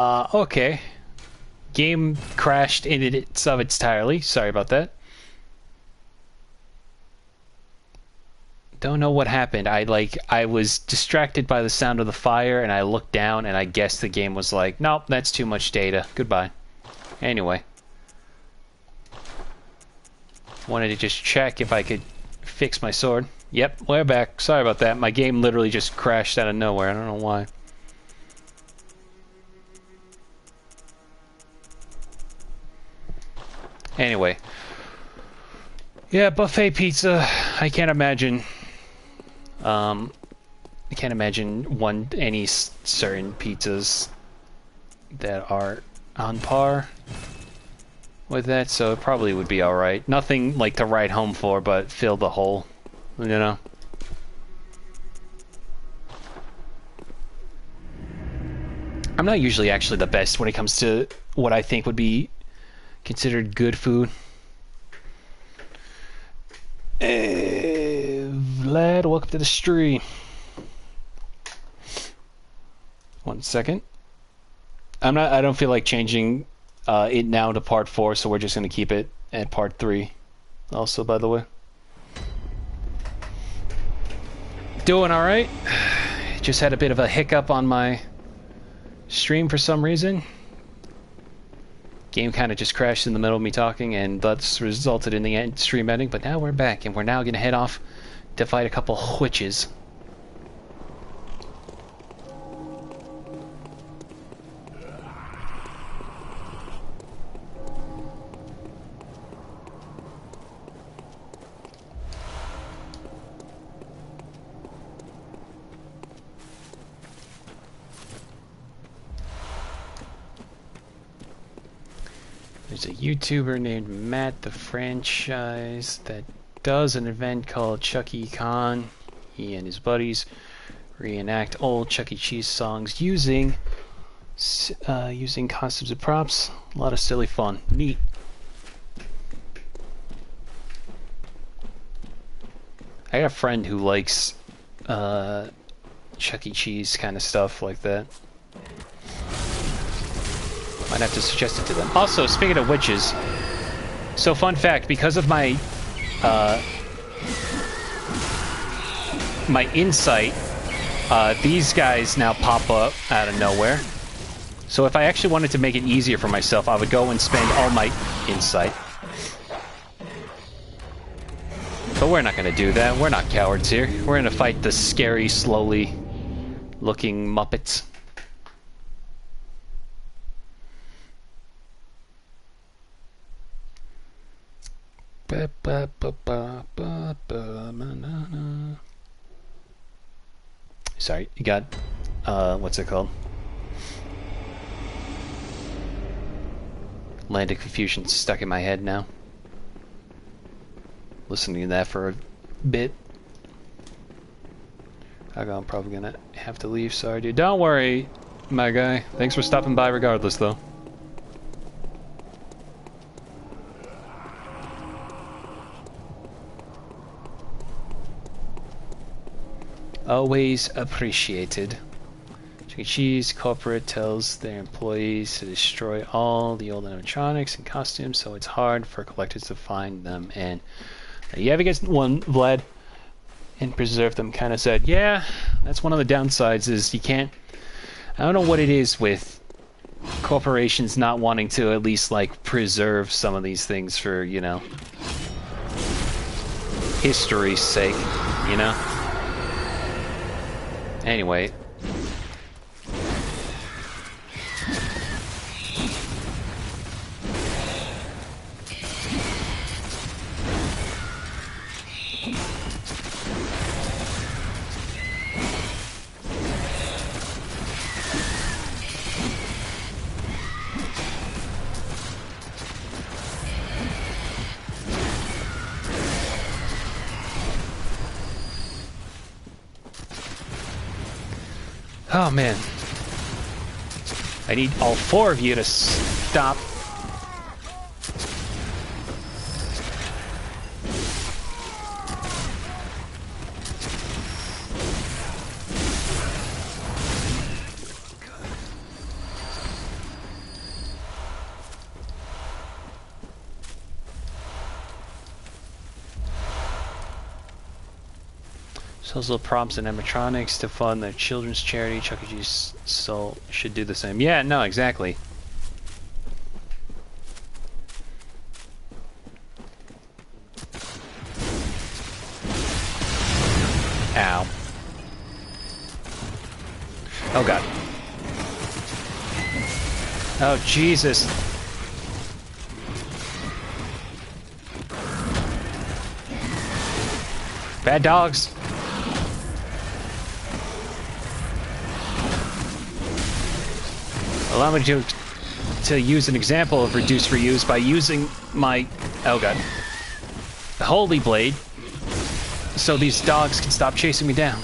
Okay. Game crashed in its of entirely. Sorry about that. Don't know what happened. I was distracted by the sound of the fire and I looked down and I guess the game was like, nope, that's too much data. Goodbye. Anyway. Wanted to just check if I could fix my sword. Yep, we're back. Sorry about that. My game literally just crashed out of nowhere. I don't know why. Anyway. Yeah, buffet pizza. I can't imagine. I can't imagine any certain pizzas that are on par with that, so it probably would be alright. Nothing like to write home for, but fill the hole, you know? I'm not usually actually the best when it comes to what I think would be considered good food. Vlad, welcome to the stream. 1 second. I don't feel like changing it now to part 4, so we're just going to keep it at part 3. Also, by the way. Doing alright. Just had a bit of a hiccup on my stream for some reason. Game kind of just crashed in the middle of me talking, and that's resulted in the stream ending, but now we're back, and we're now going to head off to fight a couple witches. There's a YouTuber named Matt the Franchise that does an event called Chuck E. Con. He and his buddies reenact old Chuck E. Cheese songs using costumes and props. A lot of silly fun. Neat. I got a friend who likes Chuck E. Cheese kind of stuff like that. Might have to suggest it to them. Also, speaking of witches, so fun fact, because of my my insight, these guys now pop up out of nowhere. So if I actually wanted to make it easier for myself, I would go and spend all my insight. But we're not going to do that. We're not cowards here. We're going to fight the scary, slowly looking Muppets. Sorry, you got, what's it called? Land of Confusion stuck in my head now. Listening to that for a bit. I'm probably gonna have to leave, sorry dude. Don't worry, my guy. Thanks for stopping by regardless, though. Always appreciated. Chuck E. Cheese corporate tells their employees to destroy all the old animatronics and costumes, so it's hard for collectors to find them. And you ever get one, Vlad, and preserve them? Kind of said, yeah, that's one of the downsides. Is you can't. I don't know what it is with corporations not wanting to at least like preserve some of these things for, you know, history's sake, you know. Anyway. Oh man, I need all 4 of you to stop. Sells little prompts and animatronics to fund their children's charity. Chuck E. Cheese should do the same. Yeah, no, exactly. Ow. Oh god. Oh Jesus. Bad dogs. Allow me to use an example of reduce reuse by using my, oh god, holy blade, so these dogs can stop chasing me down.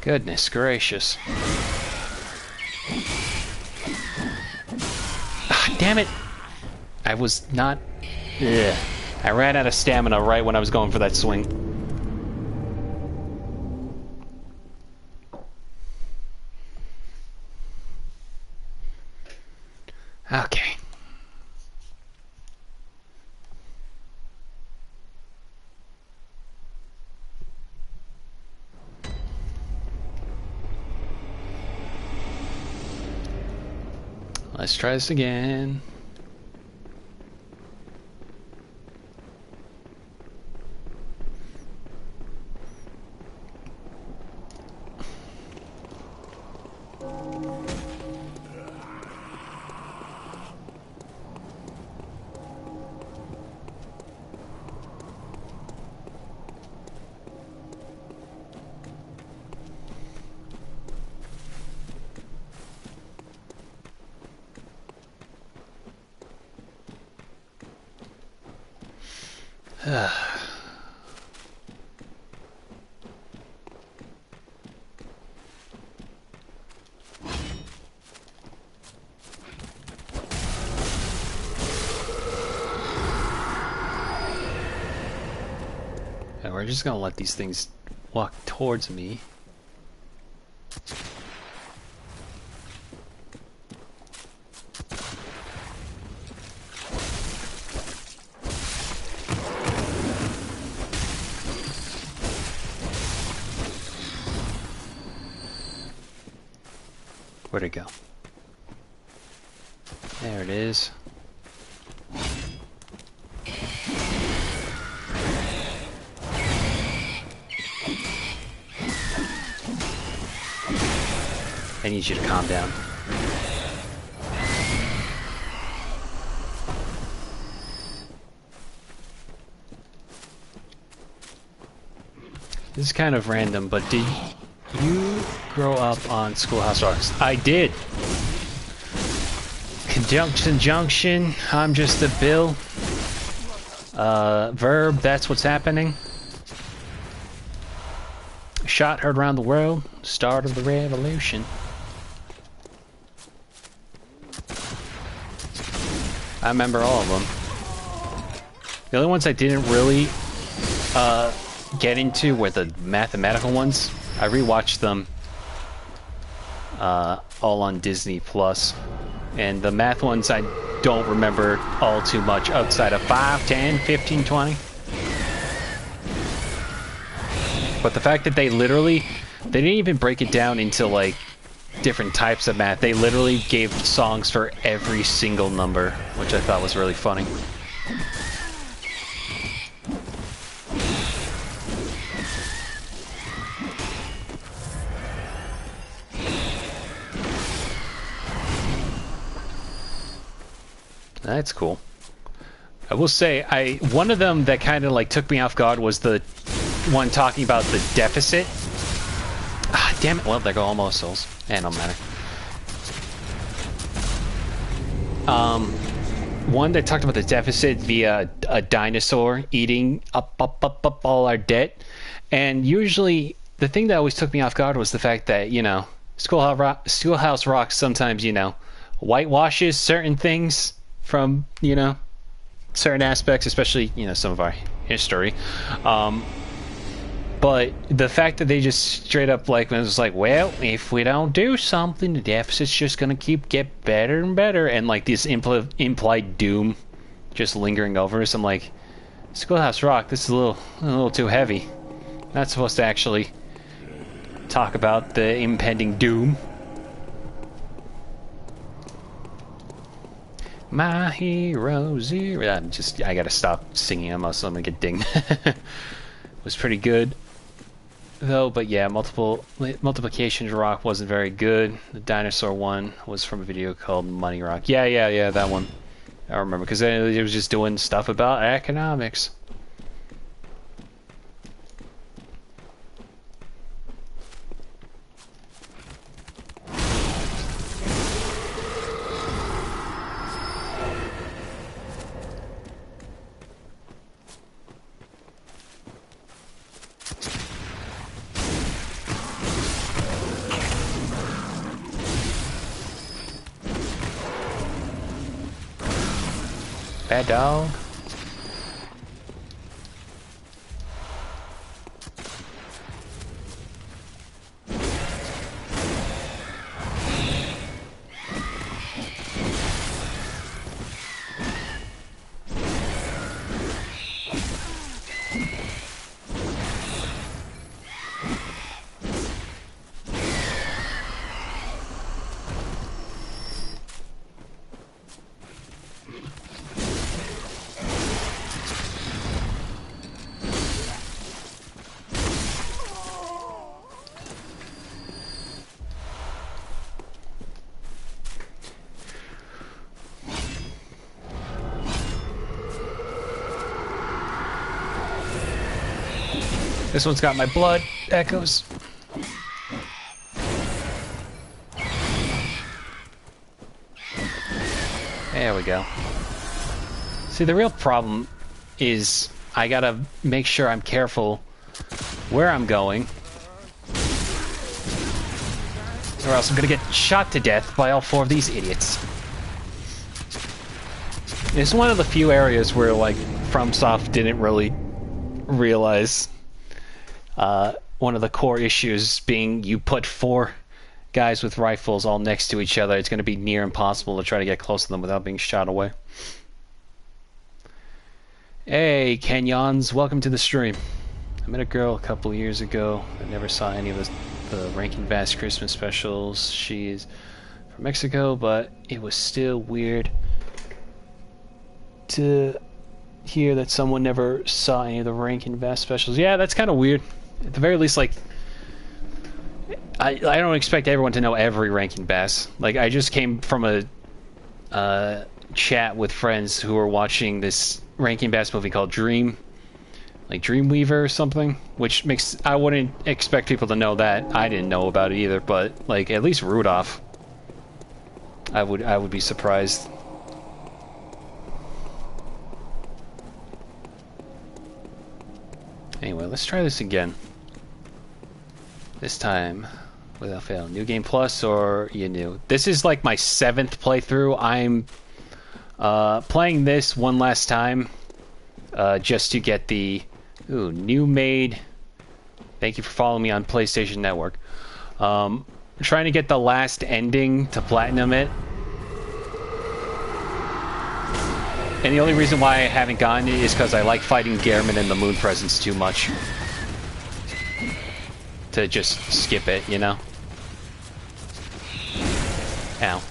Goodness gracious. Ah, damn it. I was not, ugh. I ran out of stamina right when I was going for that swing. Okay. Let's try this again. And we're just gonna let these things walk towards me. Where'd it go? There it is. I need you to calm down. This is kind of random, but did you grow up on Schoolhouse Rocks? I did. Conjunction junction, I'm just a bill. Verb, that's what's happening. Shot heard around the world, start of the revolution. I remember all of them. The only ones I didn't really get into were the mathematical ones. I rewatched them all on Disney Plus, and the math ones I don't remember all too much outside of 5, 10, 15, 20. But the fact that they didn't even break it down into like different types of math. They literally gave songs for every single number, which I thought was really funny. That's cool. I will say, one of them that kind of like took me off guard was the one talking about the deficit. Ah, damn it. Well, there go all my souls. Eh, no matter. One that talked about the deficit via a dinosaur eating up all our debt. And usually, the thing that always took me off guard was the fact that, you know, Schoolhouse Rock sometimes, you know, whitewashes certain things from, you know, certain aspects, especially, you know, some of our history. But the fact that they just straight up like was like, well, if we don't do something, the deficit's just gonna get better and better, and like this implied doom just lingering over us. I'm like, Schoolhouse Rock, this is a little too heavy. Not supposed to actually talk about the impending doom. My hero zero. I gotta stop singing them, else I'm gonna get dinged. Was pretty good though, but yeah, multiplication rock wasn't very good. The dinosaur one was from a video called Money Rock. Yeah, that one. I remember because it was just doing stuff about economics. Bad dog. This one's got my blood echoes. There we go. See, the real problem is I gotta make sure I'm careful where I'm going, or else I'm gonna get shot to death by all four of these idiots. It's one of the few areas where, like, FromSoft didn't really realize one of the core issues being you put four guys with rifles all next to each other, it's going to be near impossible to try to get close to them without being shot away. Hey, Kenyans, welcome to the stream. I met a girl a couple years ago. I never saw any of the Rankin Bass Christmas specials. She's from Mexico, but it was still weird to hear that someone never saw any of the Rankin Bass specials. Yeah, that's kind of weird. At the very least, like, I don't expect everyone to know every Rankin Bass. Like, I just came from a chat with friends who were watching this Rankin Bass movie called Dreamweaver or something, which makes, I wouldn't expect people to know that. I didn't know about it either, but, like, at least Rudolph, I would be surprised. Anyway, let's try this again. This time, without fail. New Game Plus or you new? This is like my 7th playthrough. I'm playing this one last time just to get the new made. Thank you for following me on PlayStation Network. Trying to get the last ending to platinum it. And the only reason why I haven't gotten it is because I like fighting Gehrman and the Moon Presence too much to just skip it, you know? Ow.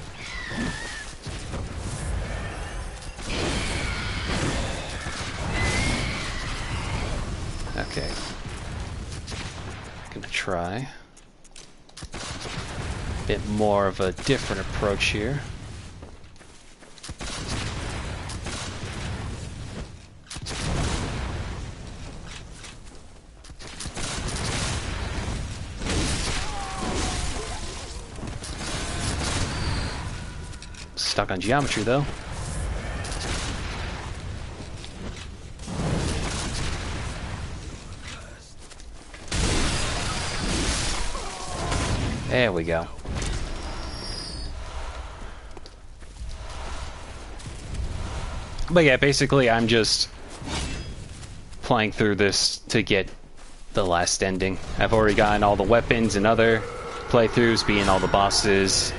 Okay. Gonna try a bit more of a different approach here. Stuck on geometry, though. There we go. But yeah, basically I'm just playing through this to get the last ending. I've already gotten all the weapons and other playthroughs, being all the bosses,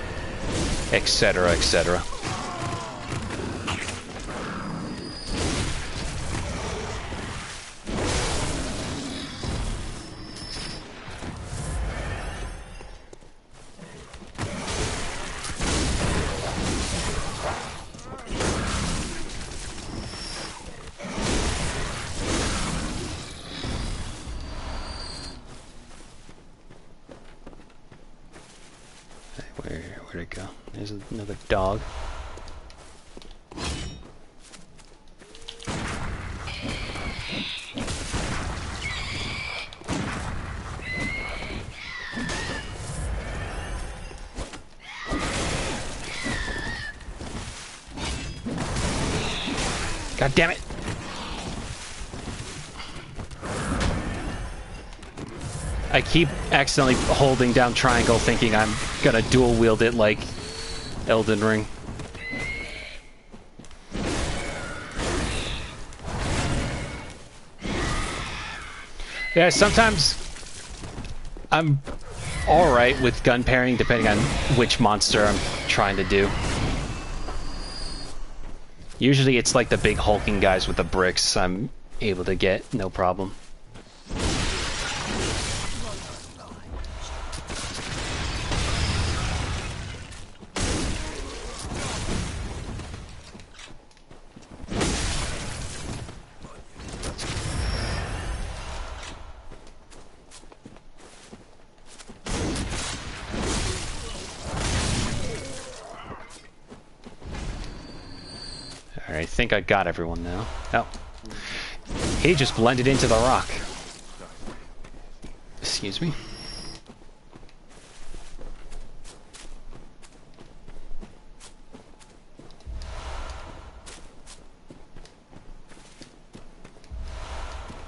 etc., etc. Where'd it go? There's another dog. God damn it! I keep accidentally holding down triangle thinking I'm gonna dual wield it like Elden Ring. Yeah, sometimes I'm alright with gun pairing depending on which monster I'm trying to do. Usually it's like the big hulking guys with the bricks I'm able to get, no problem. I think I got everyone now. Oh. He just blended into the rock. Excuse me.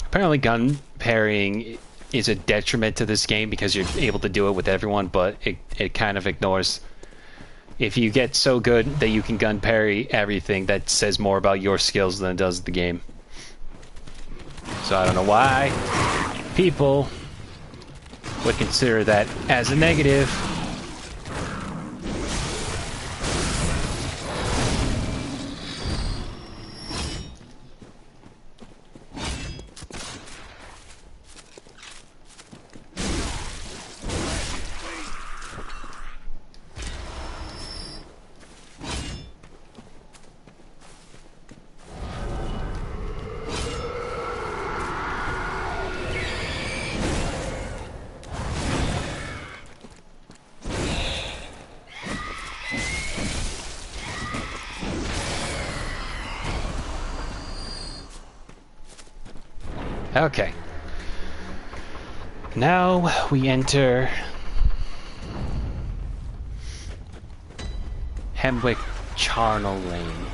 Apparently gun parrying is a detriment to this game because you're able to do it with everyone, but it kind of ignores... If you get so good that you can gun parry everything, that says more about your skills than it does the game. So I don't know why people would consider that as a negative. Okay. Now we enter Hemwick Charnel Lane.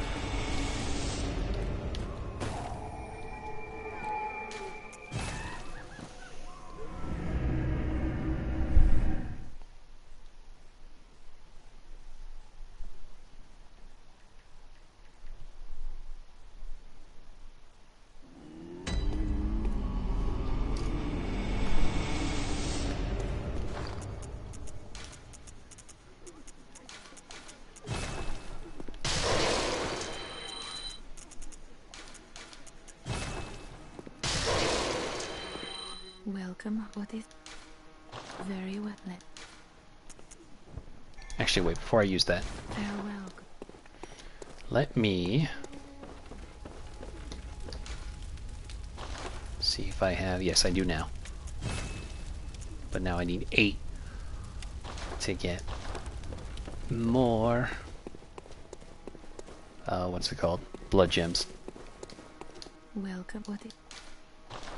Welcome. What is very well. Actually, wait, before I use that, Farewell. let me see if I have... Yes, I do now. But now I need 8 to get more... what's it called? Blood gems. Welcome. What is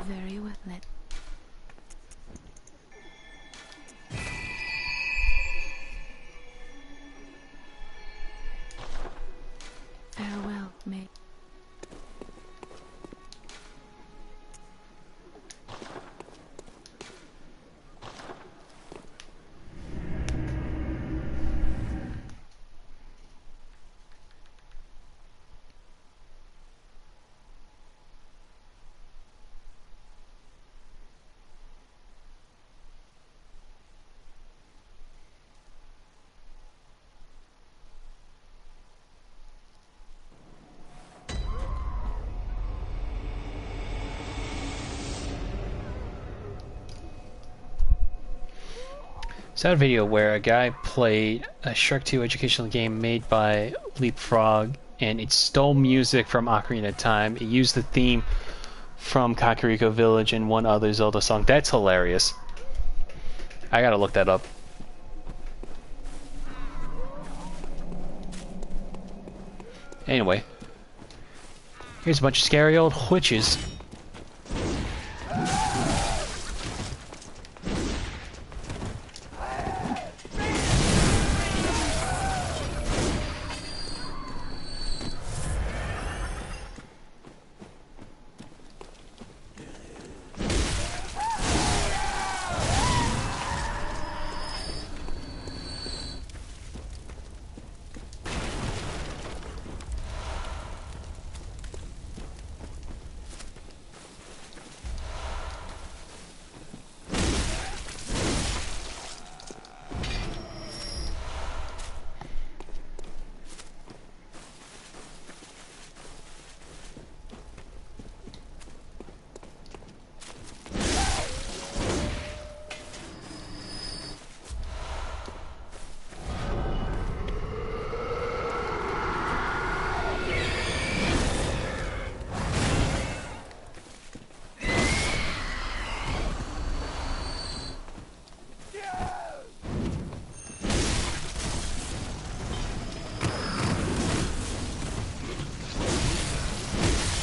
very well. Farewell, mate. Saw a video where a guy played a Shrek 2 educational game made by Leapfrog, and it stole music from Ocarina of Time. It used the theme from Kakariko Village and one other Zelda song. That's hilarious. I gotta look that up. Anyway, here's a bunch of scary old witches.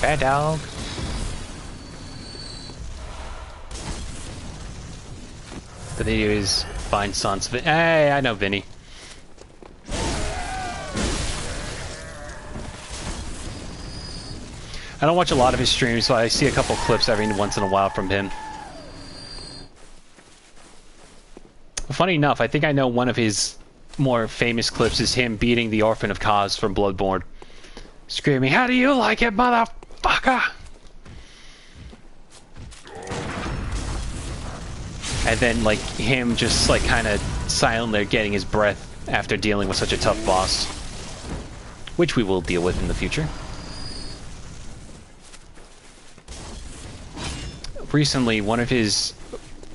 Bad dog. The video is find Sans. Hey, I know Vinny. I don't watch a lot of his streams, so I see a couple clips every once in a while from him. Funny enough, I think I know one of his more famous clips is him beating the Orphan of Kaz from Bloodborne. Screaming, "How do you like it, motherfucker?" And then, like, him just, like, kind of silently getting his breath after dealing with such a tough boss. Which we will deal with in the future. Recently, one of his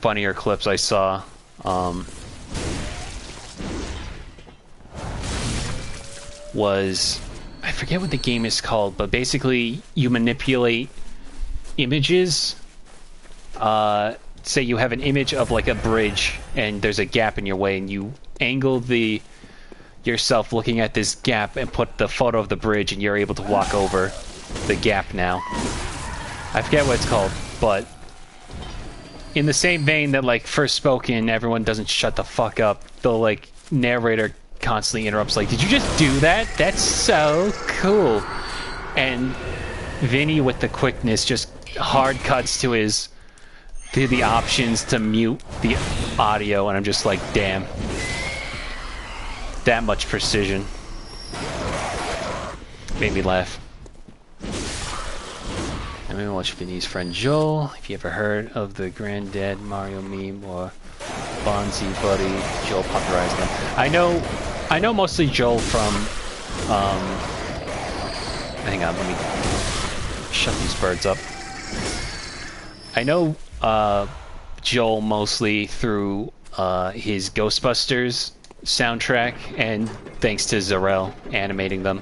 funnier clips I saw, was... I forget what the game is called, but basically you manipulate images. Say you have an image of like a bridge and there's a gap in your way, and you angle yourself looking at this gap and put the photo of the bridge, and you're able to walk over the gap now. I forget what it's called, but in the same vein that like First Spoken, everyone doesn't shut the fuck up, the like narrator constantly interrupts like, "Did you just do that? That's so cool." And Vinny with the quickness just hard cuts to the options to mute the audio, and I'm just like, damn. That much precision. Made me laugh. I'm gonna watch Vinny's friend Joel. If you ever heard of the Granddad Mario meme or Bonzi Buddy, Joel popularized them. I know mostly Joel from hang on, let me shut these birds up. I know Joel mostly through his Ghostbusters soundtrack, and thanks to Zarel animating them.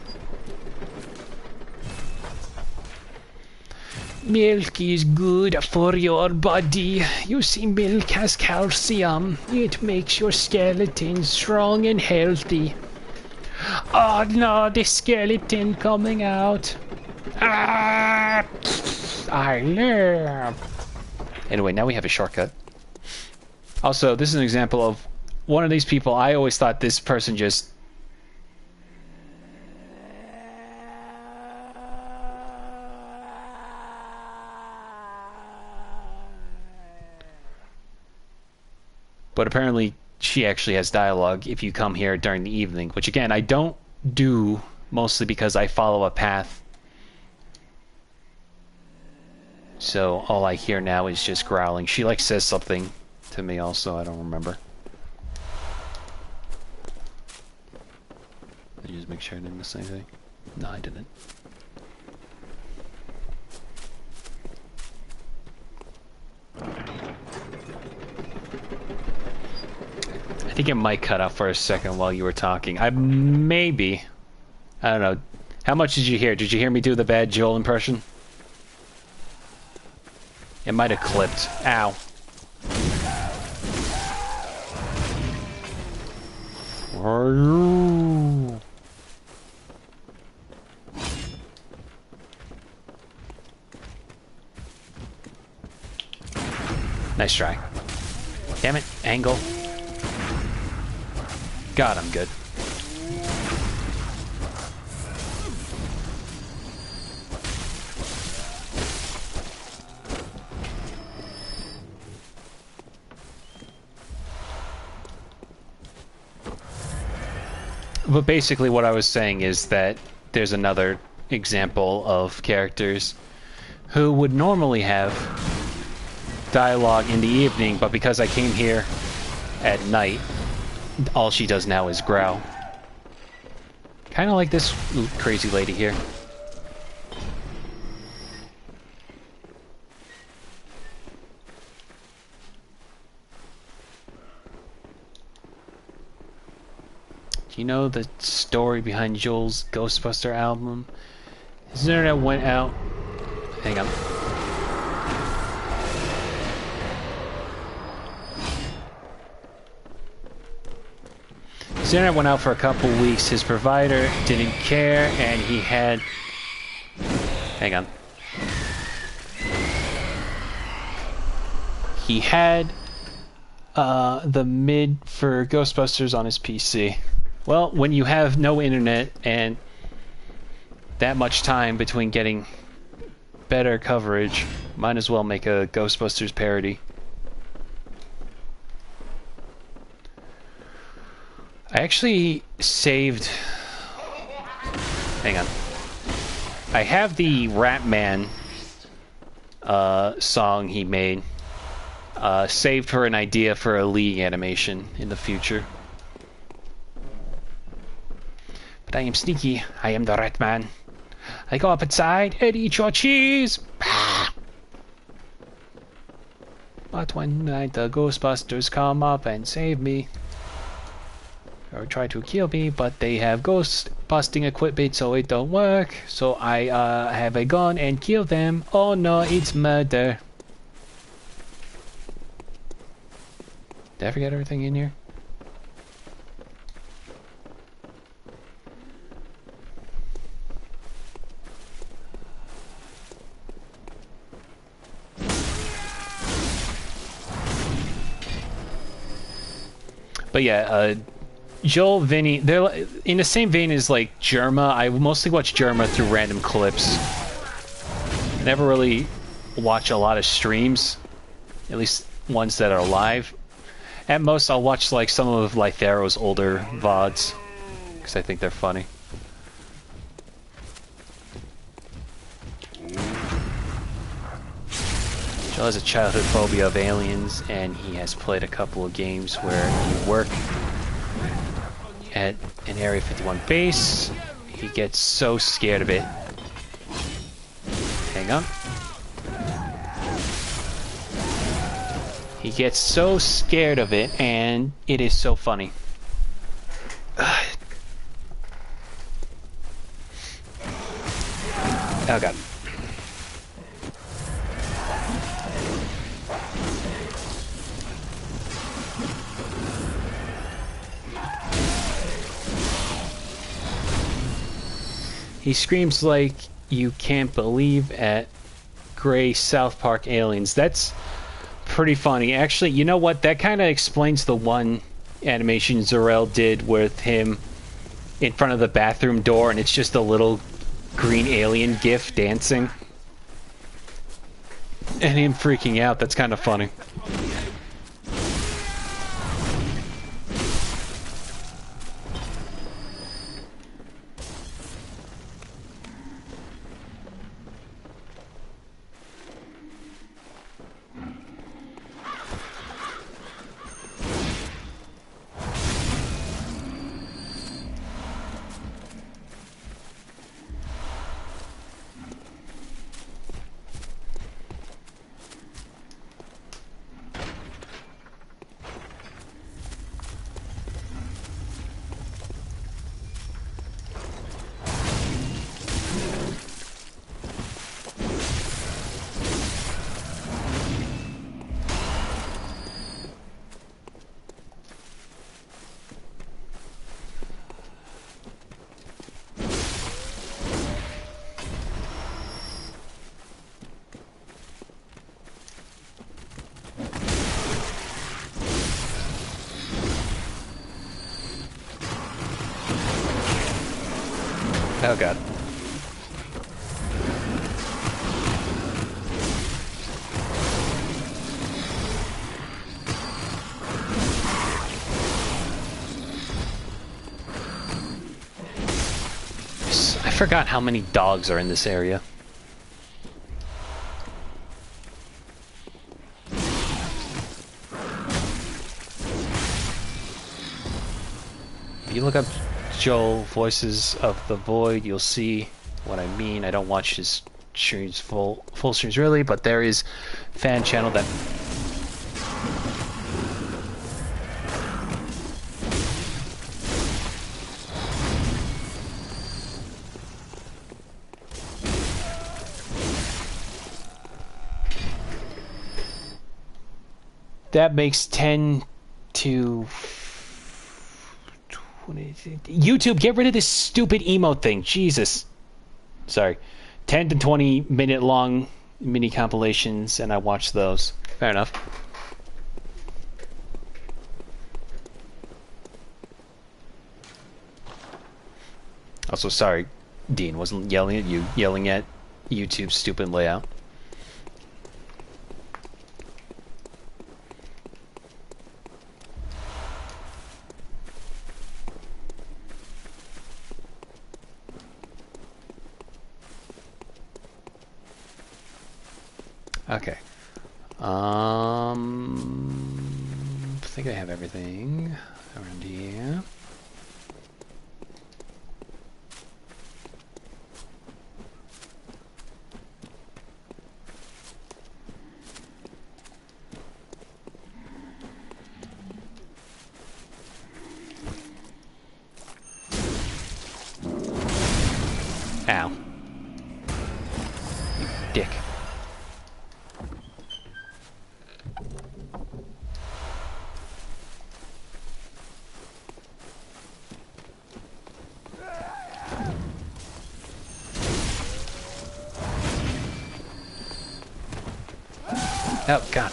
Milk is good for your body. You see, milk has calcium. It makes your skeleton strong and healthy. Oh no, the skeleton coming out. Ah, I live. Anyway, now we have a shortcut. Also, this is an example of one of these people. I always thought this person just... But apparently, she actually has dialogue if you come here during the evening, which again, I don't do, mostly because I follow a path. So all I hear now is just growling. She like says something to me also, I don't remember. Did you just make sure I didn't miss anything? No, I didn't. I think it might cut out for a second while you were talking. I don't know. How much did you hear? Did you hear me do the bad Joel impression? It might have clipped. Ow. Where are you? Nice try. Damn it, angle. God, I'm good. But basically what I was saying is that there's another example of characters who would normally have dialogue in the evening, but because I came here at night, all she does now is growl. Kind of like this crazy lady here. Do you know the story behind Joel's Ghostbuster album? His internet went out. Hang on. His internet went out for a couple weeks. His provider didn't care, and he had... Hang on. He had the mid for Ghostbusters on his PC. Well, when you have no internet and that much time between getting better coverage, might as well make a Ghostbusters parody. I actually saved... Hang on. I have the Ratman song he made saved for an idea for a League animation in the future. But I am sneaky. I am the Ratman. I go up inside and eat your cheese. But one night the Ghostbusters come up and save me. Or try to kill me, but they have ghost busting equipment, so it don't work. So I have a gun and kill them. Oh no, it's murder. Did I forget everything in here? But yeah, Joel, Vinny, they're in the same vein as like Germa. I mostly watch Germa through random clips. I never really watch a lot of streams, at least ones that are live. At most, I'll watch like some of Lythero's older VODs, because I think they're funny. Joel has a childhood phobia of aliens, and he has played a couple of games where he worked at an Area 51 base. He gets so scared of it. Hang on. He gets so scared of it, and it is so funny. Oh god. He screams like you can't believe at gray South Park aliens. That's pretty funny. Actually, you know what? That kind of explains the one animation Zarel did with him in front of the bathroom door, and it's just a little green alien gif dancing. And him freaking out. That's kind of funny. Oh god. I forgot how many dogs are in this area. If you look up Joel Voices of the Void, you'll see what I mean. I don't watch his streams full streams really, but there is fan channel that makes 10 to 20. YouTube, get rid of this stupid emote thing. Jesus. Sorry. 10 to 20 minute long mini compilations, and I watch those. Fair enough. Also, sorry, Dean wasn't yelling at you, yelling at YouTube's stupid layout. Okay. I think I have everything around here. Ow. You dick. Oh, God.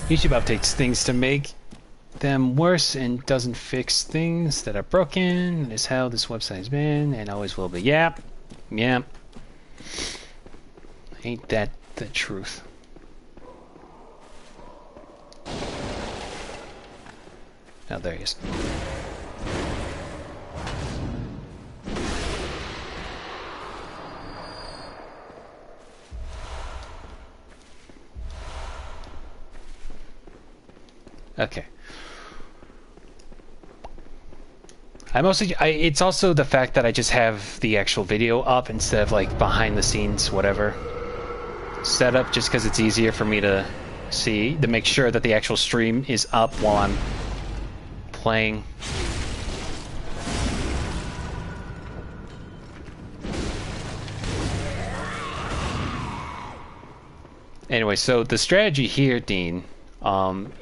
YouTube updates things to make them worse and doesn't fix things that are broken. That is how this website has been and always will be. Yep. Yep. Ain't that the truth? Oh, there he is. Okay. It's also the fact that I just have the actual video up instead of like behind the scenes, whatever, set up, just because it's easier for me to see, to make sure that the actual stream is up while I'm playing. Anyway, so the strategy here, Dean,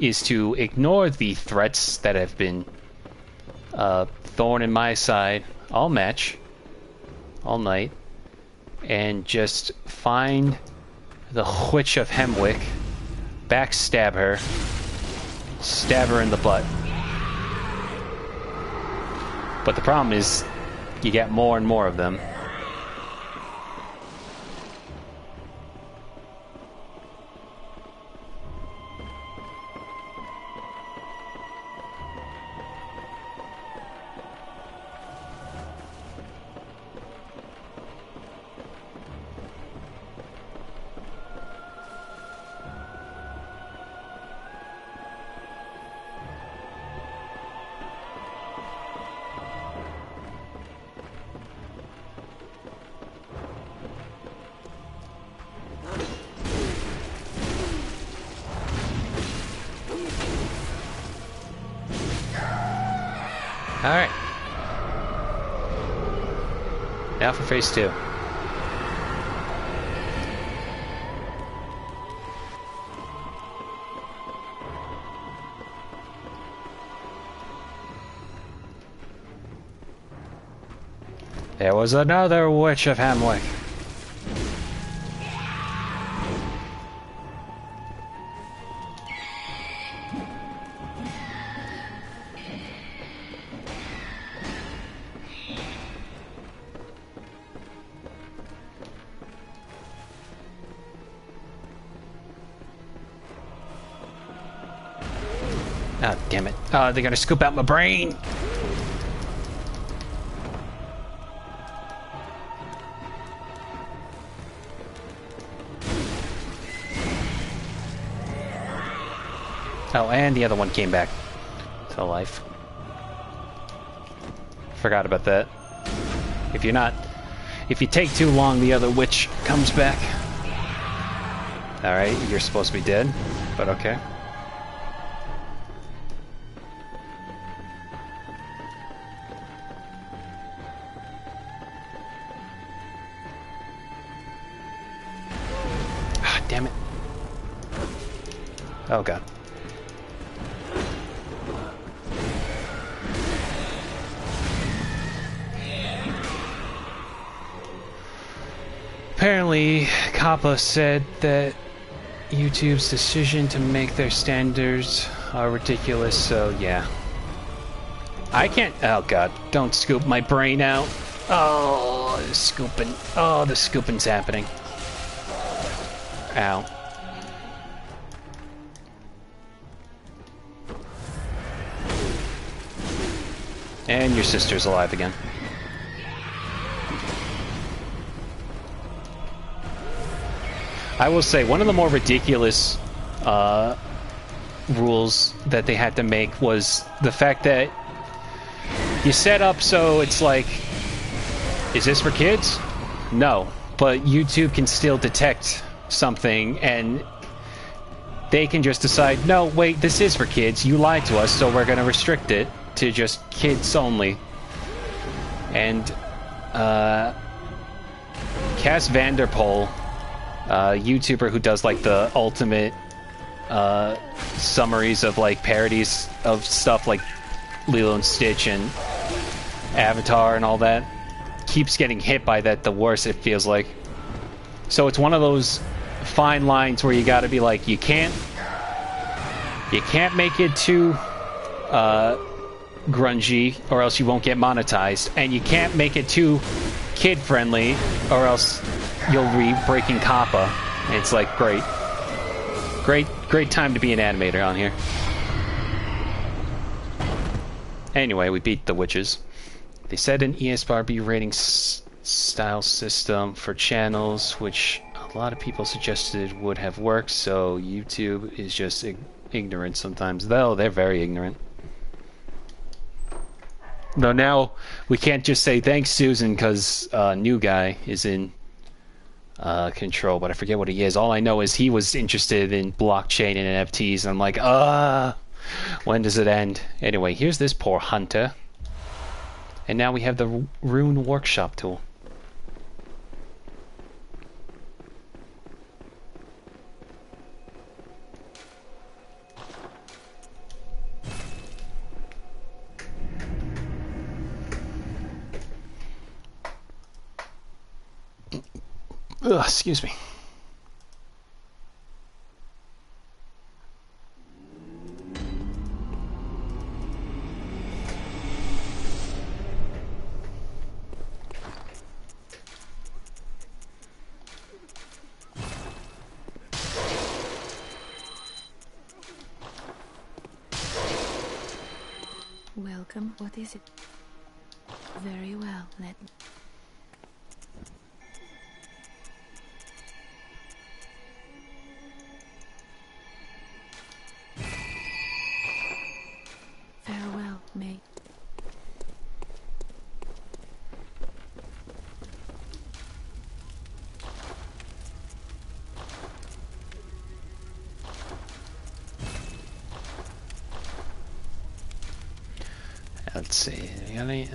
is to ignore the threats that have been thorn in my side all match, all night, and just find the Witch of Hemwick, backstab her, stab her in the butt. But the problem is, you get more and more of them. Alright. Now for phase 2. There was another witch of Hamwick. Ah, damn it. Oh, they're gonna scoop out my brain! Oh, and the other one came back to life. Forgot about that. If you take too long, the other witch comes back. Alright, you're supposed to be dead, but okay. Ah, damn it. Oh god. Apparently, Kappa said that YouTube's decision to make their standards are ridiculous, so yeah. I can't... Oh god, don't scoop my brain out. Oh, the scooping. Oh, the scooping's happening. Ow. And your sister's alive again. I will say, one of the more ridiculous rules that they had to make was the fact that you set up so it's like, is this for kids? No. But YouTube can still detect something and they can just decide, no, wait, this is for kids. You lied to us, so we're going to restrict it to just kids only. And Cass Vanderpool, YouTuber who does like the ultimate summaries of like parodies of stuff like Lilo and Stitch and Avatar and all that, keeps getting hit by that the worse it feels like. So it's one of those fine lines where you gotta be like, you can't make it too grungy or else you won't get monetized, and you can't make it too kid friendly or else you'll be breaking Kappa. And it's like, great time to be an animator on here. Anyway, we beat the witches. They said an ESRB rating style system for channels, which a lot of people suggested would have worked, so YouTube is just ignorant sometimes. Though they're very ignorant. Though now we can't just say thanks, Susan, because new guy is in control, but I forget what he is. All I know is he was interested in blockchain and NFTs, and I'm like, when does it end? Anyway, here's this poor hunter. And now we have the Rune Workshop tool. Ugh, excuse me. Welcome. What is it? Very well. Let me. Farewell, mate. Let's see. You got any?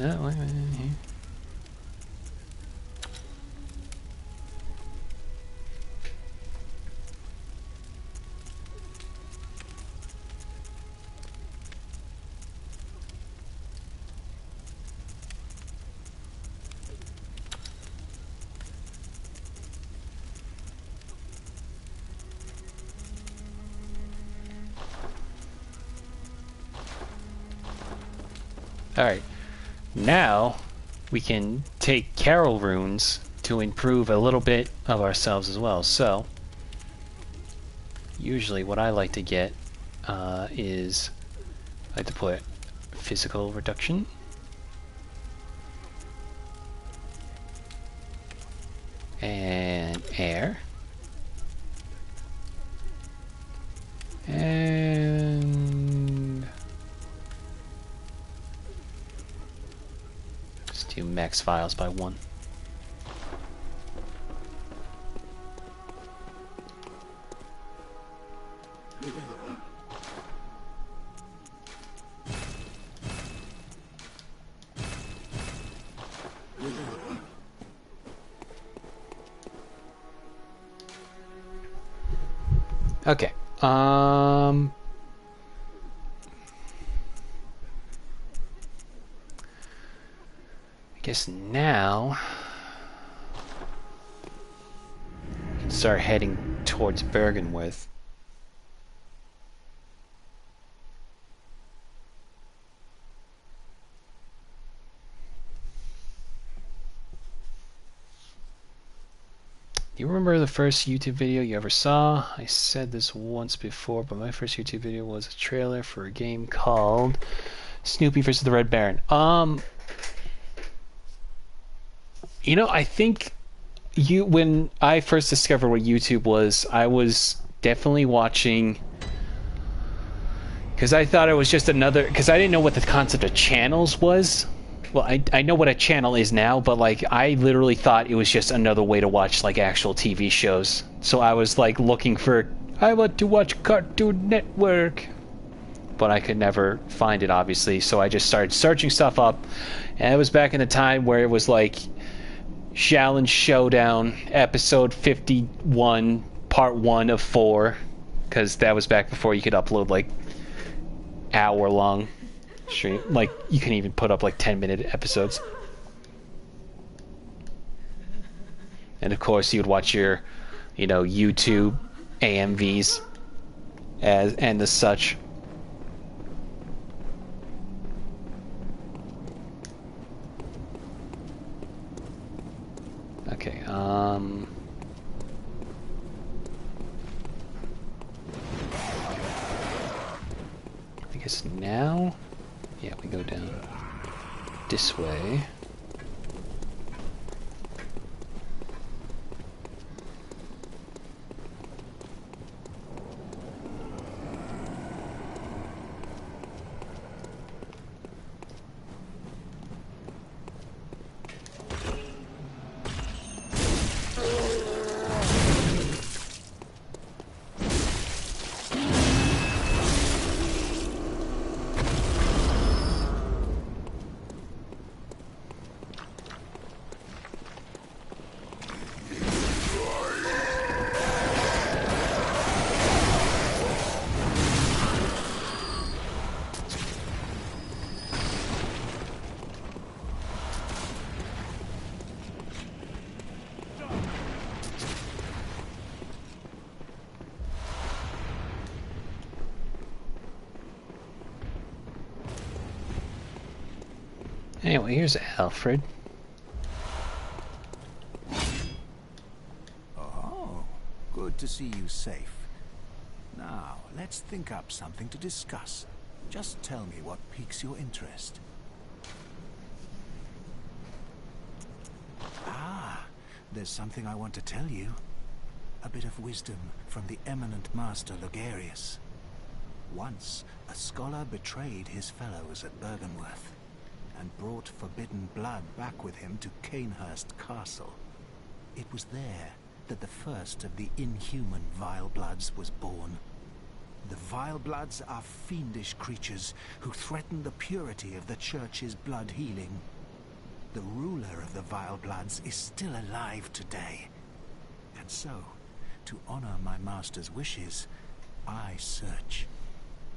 Alright, now we can take Carol runes to improve a little bit of ourselves as well. So, usually what I like to get is, I like to put physical reduction. And air. And let's do max files by 1. Okay. I guess now we can start heading towards Bergenworth. Do you remember the first YouTube video you ever saw? I said this once before, but my first YouTube video was a trailer for a game called Snoopy vs. the Red Baron. You know, I think when I first discovered what YouTube was, I was definitely watching, because I thought it was just another, because I didn't know what the concept of channels was. Well, I know what a channel is now, but like I literally thought it was just another way to watch like actual TV shows. So I was like looking for, I want to watch Cartoon Network, but I could never find it obviously. So I just started searching stuff up, and it was back in the time where it was like Shaolin Showdown episode 51 part 1 of 4, because that was back before you could upload like hour-long stream. Like you can even put up like 10-minute episodes. And of course you'd watch your, you know, YouTube AMVs and the such. Okay, I guess now, yeah, we go down this way. Anyway, here's Alfred. Oh, good to see you safe. Now, let's think up something to discuss. Just tell me what piques your interest. Ah, there's something I want to tell you. A bit of wisdom from the eminent master Logarius. Once, a scholar betrayed his fellows at Bergenworth and brought forbidden blood back with him to Canehurst Castle. It was there that the first of the inhuman Vile Bloods was born. The Vile Bloods are fiendish creatures who threaten the purity of the Church's blood healing. The ruler of the Vile Bloods is still alive today. And so, to honor my master's wishes, I search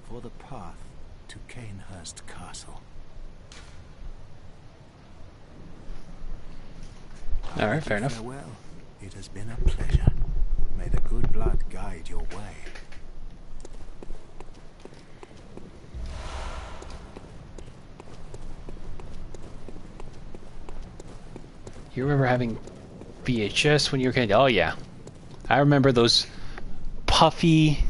for the path to Canehurst Castle. Alright, fair enough. Farewell. It has been a pleasure. May the good blood guide your way. You remember having VHS when you were a kid? Oh yeah. I remember those puffy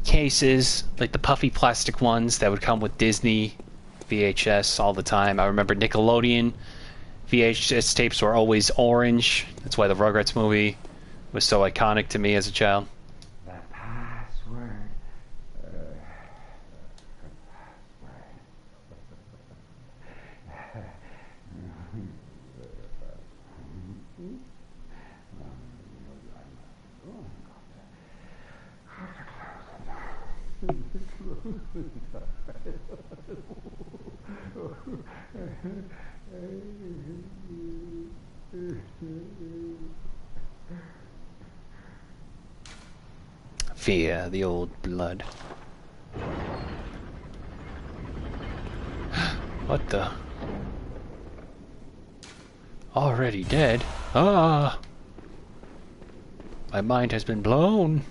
cases, like the puffy plastic ones that would come with Disney VHS all the time. I remember Nickelodeon VHS tapes were always orange. That's why the Rugrats movie was so iconic to me as a child. The password. Fear the old blood. What the? Already dead? Ah! My mind has been blown.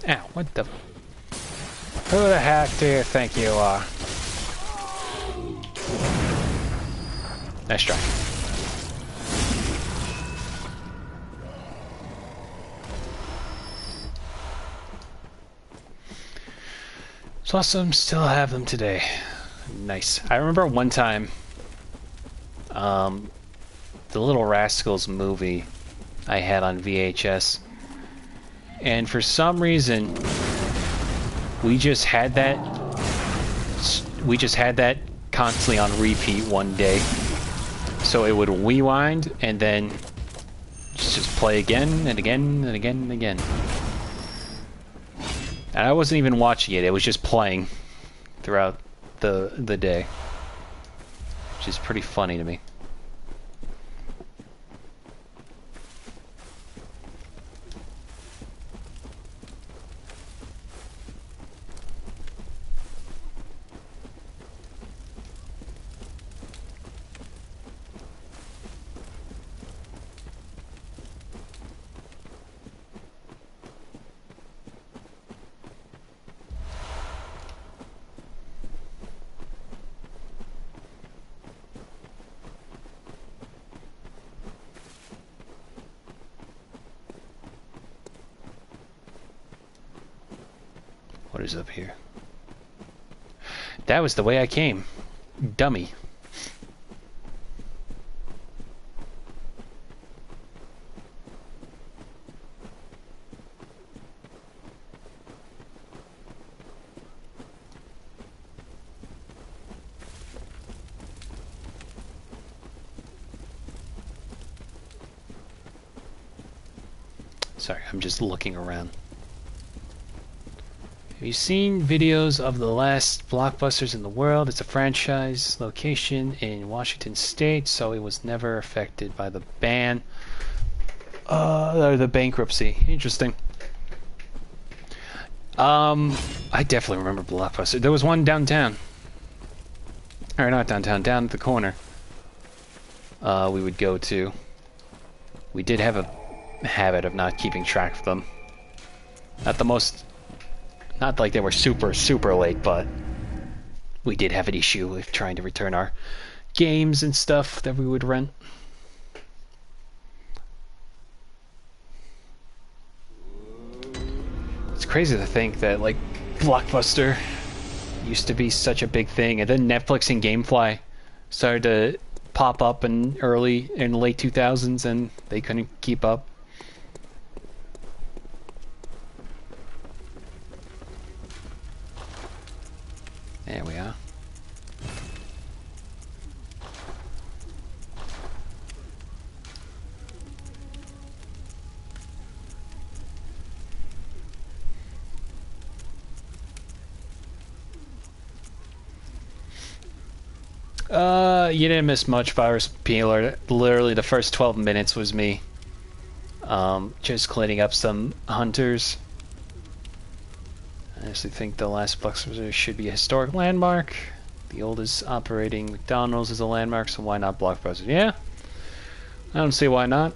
Ow, what the? Who the heck do you think you are? Nice try. It's awesome, still have them today. Nice. I remember one time, the Little Rascals movie I had on VHS. And for some reason, we just had that constantly on repeat one day. So it would rewind and then just play again and again and again and again. And I wasn't even watching it, it was just playing throughout the day. Which is pretty funny to me. What is up here? That was the way I came. Dummy. Sorry, I'm just looking around. Have you seen videos of the last blockbusters in the world? It's a franchise location in Washington State, so it was never affected by the ban or the bankruptcy. Interesting. I definitely remember Blockbuster. There was one downtown. Or not downtown, down at the corner. We would go to. We did have a habit of not keeping track of them. Not like they were super late, but we did have an issue with trying to return our games and stuff that we would rent. It's crazy to think that, like, Blockbuster used to be such a big thing, and then Netflix and GameFly started to pop up in late 2000s, and they couldn't keep up. There we are. You didn't miss much, Virus Peeler. Literally, the first 12 minutes was me. Just cleaning up some hunters. I actually think the last Blockbuster should be a historic landmark. The oldest operating McDonald's is a landmark, so why not Blockbuster? Yeah, I don't see why not.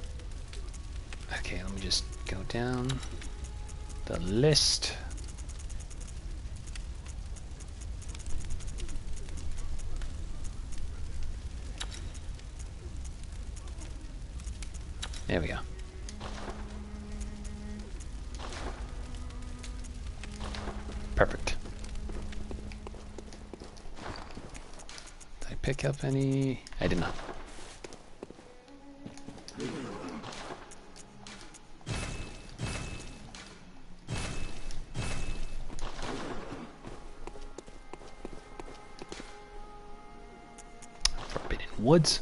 Okay, let me just go down the list. There we go. Perfect. Did I pick up any? I did not. Forbidden Woods.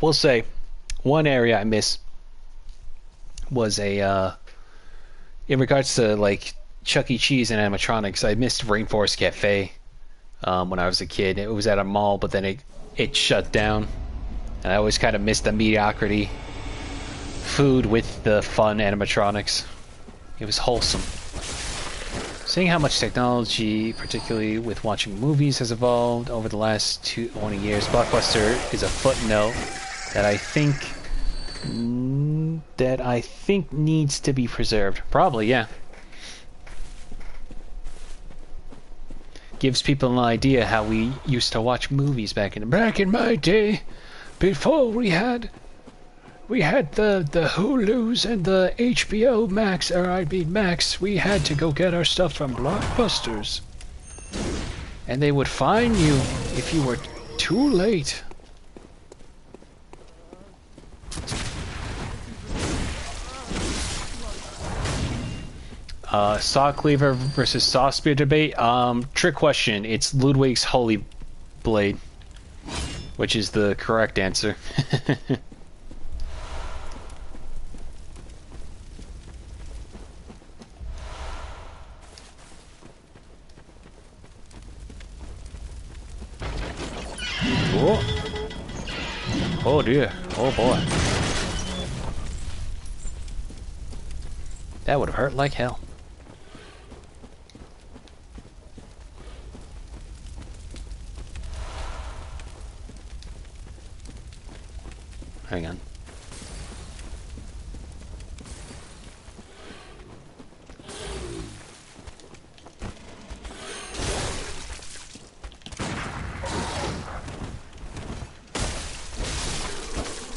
We'll say one area I miss was a in regards to like Chuck E. Cheese and animatronics. I missed Rainforest Cafe when I was a kid. It was at a mall, but then it shut down, and I always kind of missed the mediocrity food with the fun animatronics. It was wholesome. Seeing how much technology, particularly with watching movies, has evolved over the last 20 years, Blockbuster is a footnote that I think needs to be preserved. Probably, yeah. Gives people an idea how we used to watch movies back in my day, before we had the Hulus and the HBO Max, or I mean Max. We had to go get our stuff from Blockbusters, and they would fine you if you were too late. Saw Cleaver versus Saw Spear debate. Trick question. It's Ludwig's Holy Blade, which is the correct answer. Oh. Oh dear. Oh boy. That would have hurt like hell. Hang on.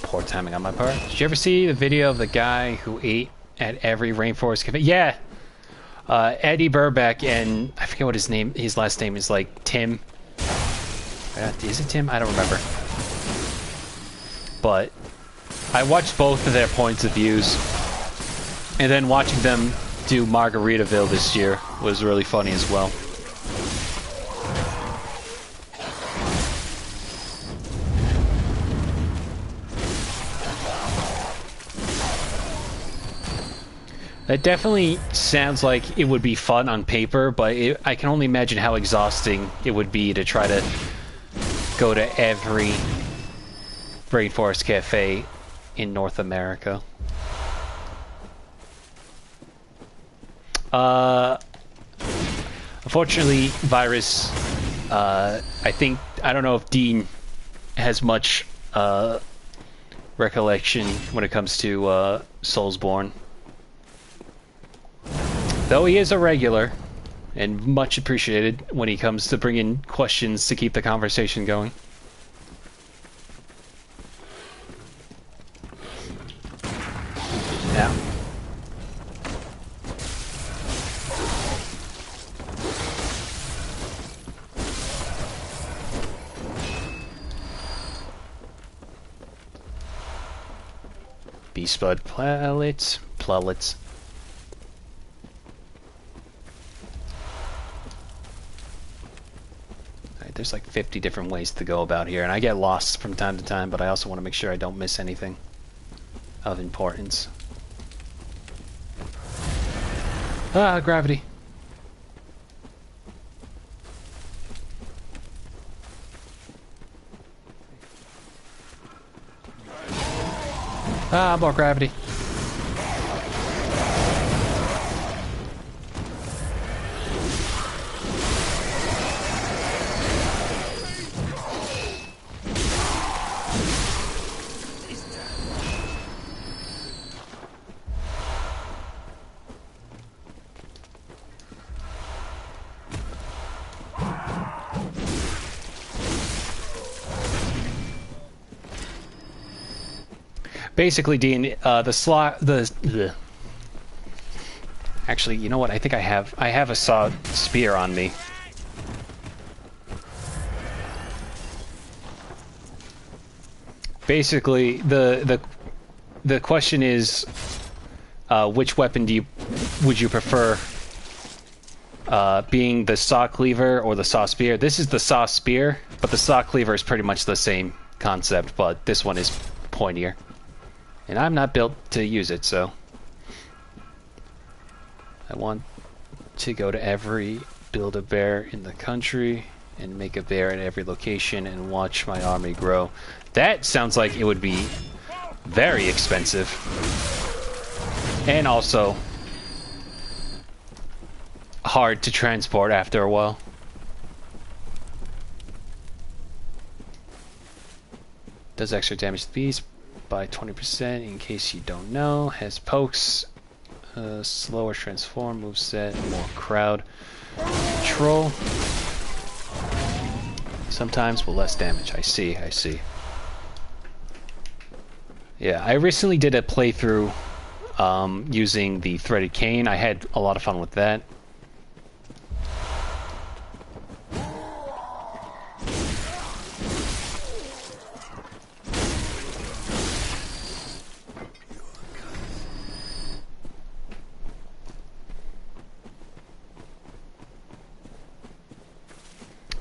Poor timing on my part. Did you ever see the video of the guy who ate at every rainforest cafe? Yeah! Eddie Burback, and I forget what his last name is, like Tim. Is it Tim? I don't remember. But I watched both of their points of views, and then watching them do Margaritaville this year was really funny as well. That definitely sounds like it would be fun on paper, but I can only imagine how exhausting it would be to try to go to every Rainforest Cafe in North America. Unfortunately, Virus, I don't know if Dean has much recollection when it comes to Soulsborne. Though he is a regular, and much appreciated when he comes to bring in questions to keep the conversation going. Yeah. Beast Bud Plellets. there's like 50 different ways to go about here, and I get lost from time to time, but I also want to make sure I don't miss anything of importance. Ah, gravity. Ah, more gravity. Basically, Dean, the slot, the. Actually, you know what? I think I have a saw spear on me. Basically, the question is, which weapon would you prefer? Being the saw cleaver or the saw spear? This is the saw spear, but the saw cleaver is pretty much the same concept, but this one is pointier. And I'm not built to use it, so I want to go to every Build-A-Bear in the country and make a bear at every location and watch my army grow. That sounds like it would be very expensive. And also hard to transport after a while. Does extra damage to beast by 20% in case you don't know. Has pokes, slower transform moveset, more crowd control. Sometimes with less damage. I see. Yeah, I recently did a playthrough using the threaded cane. I had a lot of fun with that.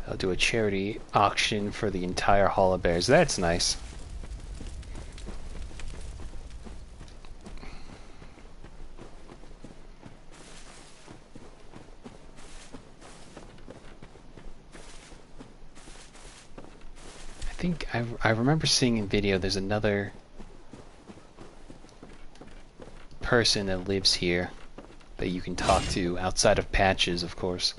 I'll do a charity auction for the entire Hall of Bears. That's nice. I think I remember seeing in video there's another person that lives here that you can talk to outside of Patches, of course.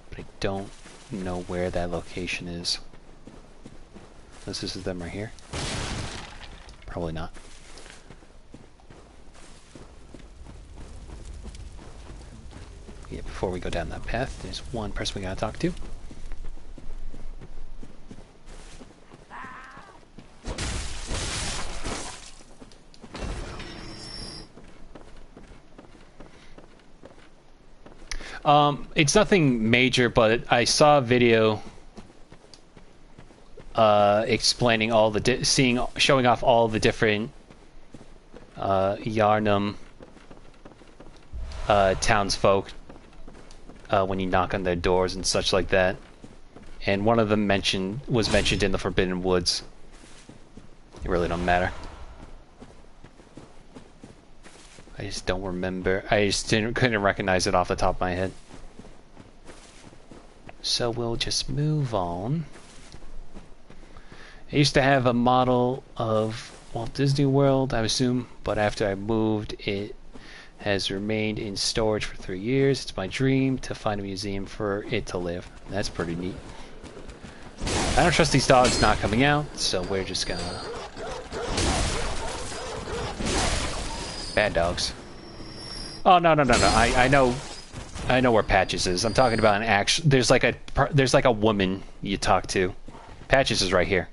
But I don't know where that location is. This is them right here. Probably not. Yeah, before we go down that path, there's one person we gotta talk to. It's nothing major, but I saw a video explaining all the showing off all the different Yarnum townsfolk when you knock on their doors and such like that. And one of them was mentioned in the Forbidden Woods. It really don't matter. I just don't remember. I just couldn't recognize it off the top of my head. So we'll just move on. I used to have a model of Walt Disney World, I assume, but after I moved, it has remained in storage for 3 years. It's my dream to find a museum for it to live. That's pretty neat. I don't trust these dogs not coming out, so we're just gonna... Bad dogs. Oh, no. I know where Patches is. I'm talking about an actual... There's like a woman you talk to. Patches is right here.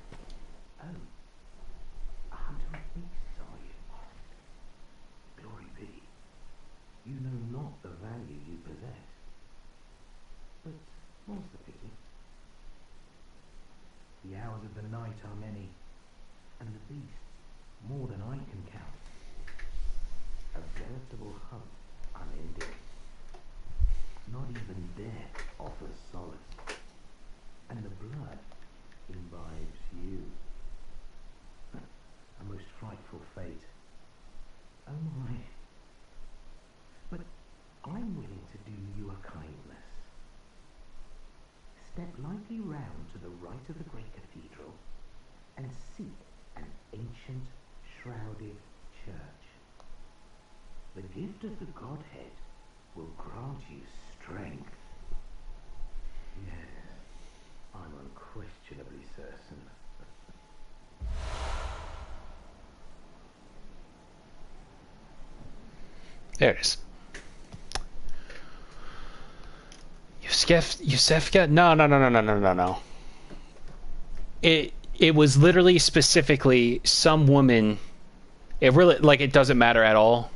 You know not the value you possess. But more's the pity. The hours of the night are many, and the beasts more than I can count. A veritable hunt unending. Not even death offers solace. and the blood imbibes you. A most frightful fate. Oh my. But I'm willing to do you a kindness. Step lightly round to the right of the great cathedral and seek an ancient, shrouded church. The gift of the Godhead will grant you strength. Yes, I'm unquestionably certain. There it is. Yusefka? No. It was literally specifically some woman. It really, like, it doesn't matter at all.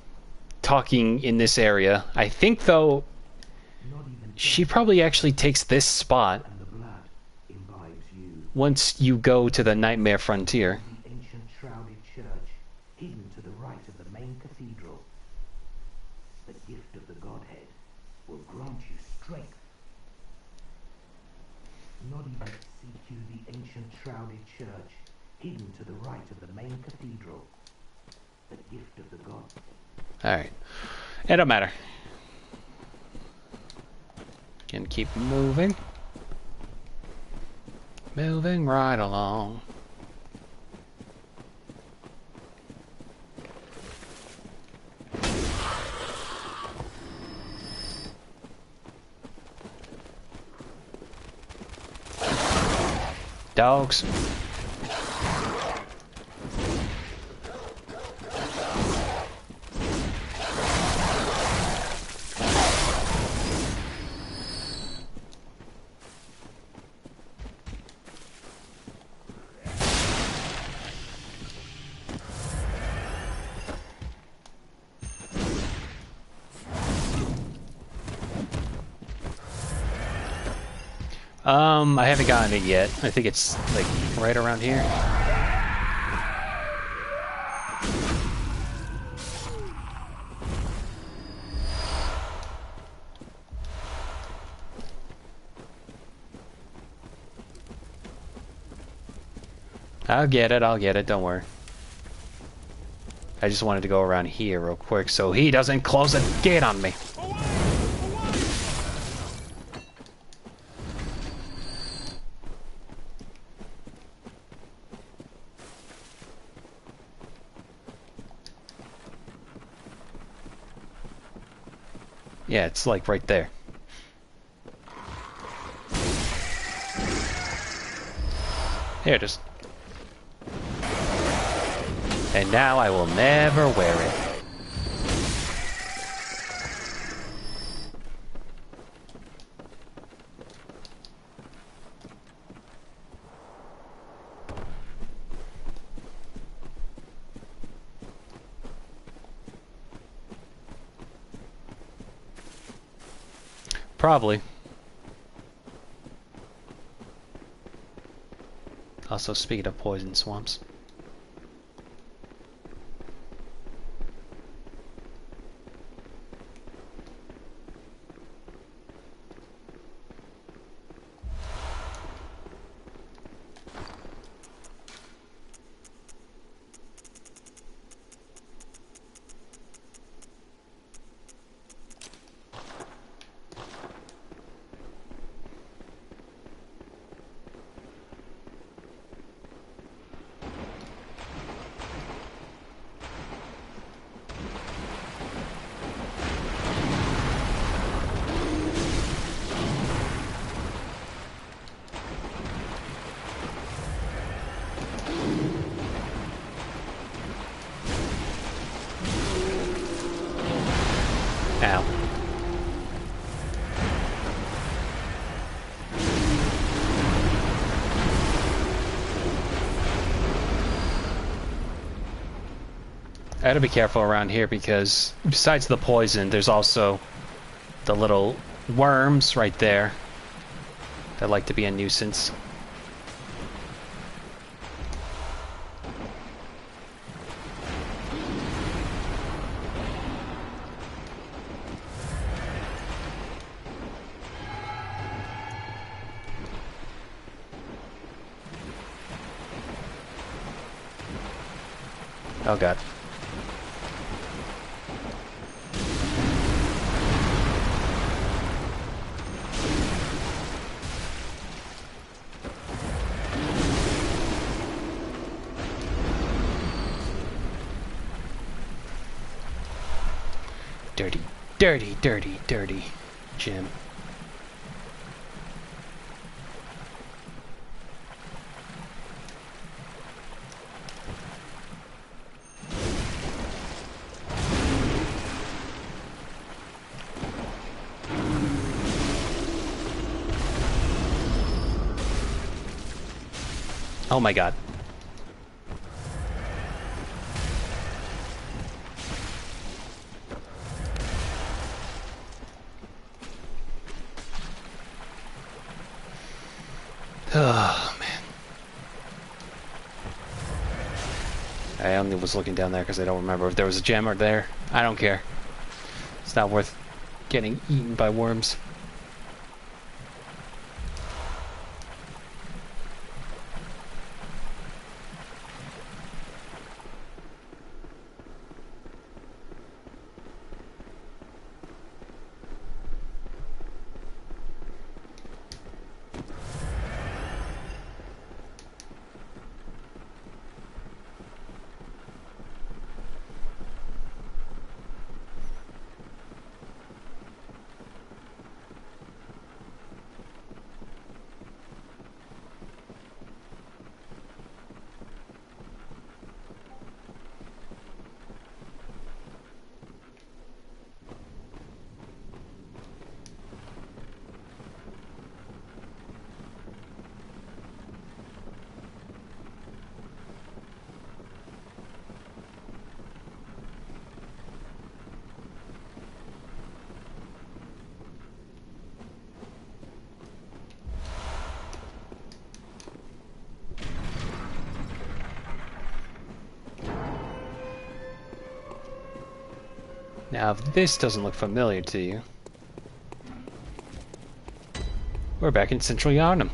Talking in this area. I think though, she probably actually takes this spot And the blood imbibes you. once you go to the Nightmare Frontier. The ancient shrouded church, hidden to the right of the main cathedral. The gift of the Godhead will grant you strength. Not even seek you the ancient shrouded church, hidden to the right of the main cathedral. The gift of the God. Alright. It don't matter. Can keep moving. Moving right along. Dogs. I haven't gotten it yet. I think it's like right around here. I'll get it, don't worry. I just wanted to go around here real quick so he doesn't close the gate on me. Yeah, it's like right there. Here it is. And now I will never wear it. Probably. Also, speaking of poison swamps. Ow. I gotta be careful around here because besides the poison, there's also the little worms right there that like to be a nuisance. Oh god. Dirty, dirty, dirty, dirty gym. Oh my god. Oh man. I only was looking down there because I don't remember if there was a gem or there. I don't care. It's not worth getting eaten by worms. Now, if this doesn't look familiar to you, we're back in Central Yharnam.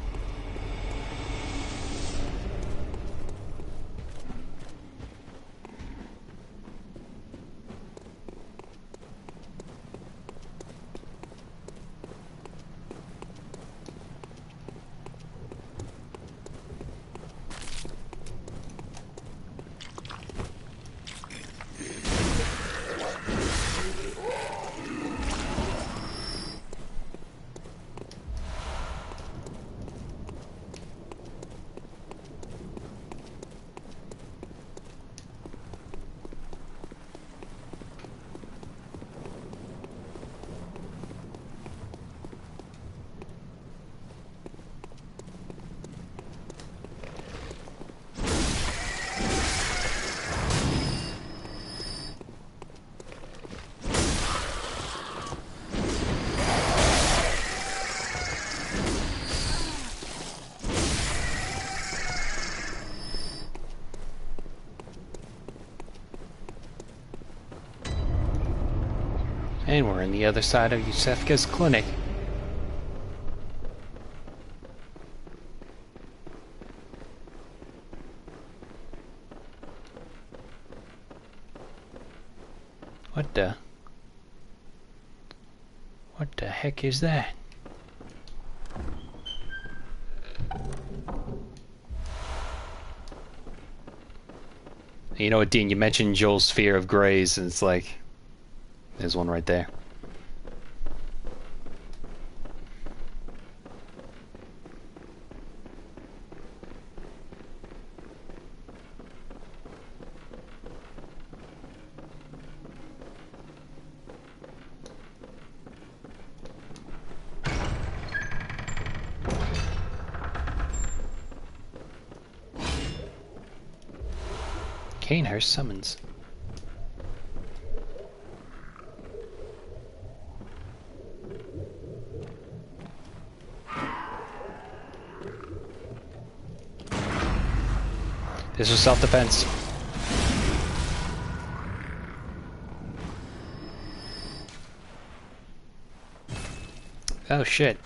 And we're on the other side of Yusefka's clinic. What the heck is that? You know what, Dean, you mentioned Joel's fear of grays, and it's like, there's one right there. Canehurst summons. This was self-defense. Oh shit.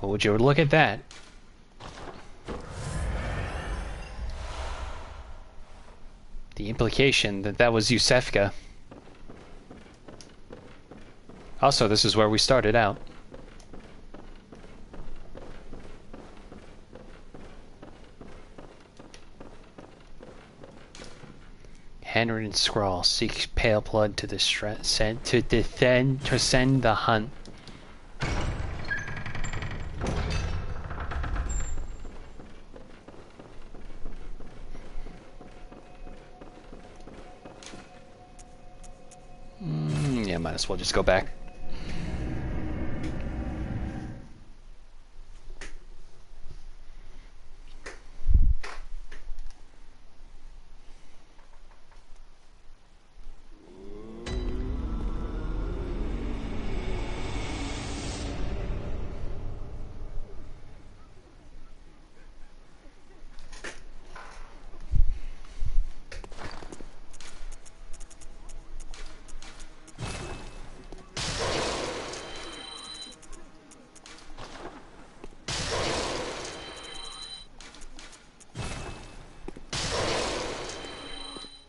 Well, would you look at that? the implication that that was Yusefka. Also, this is where we started out. Handwritten scrawl seeks pale blood to send the hunt. Yeah, might as well just go back.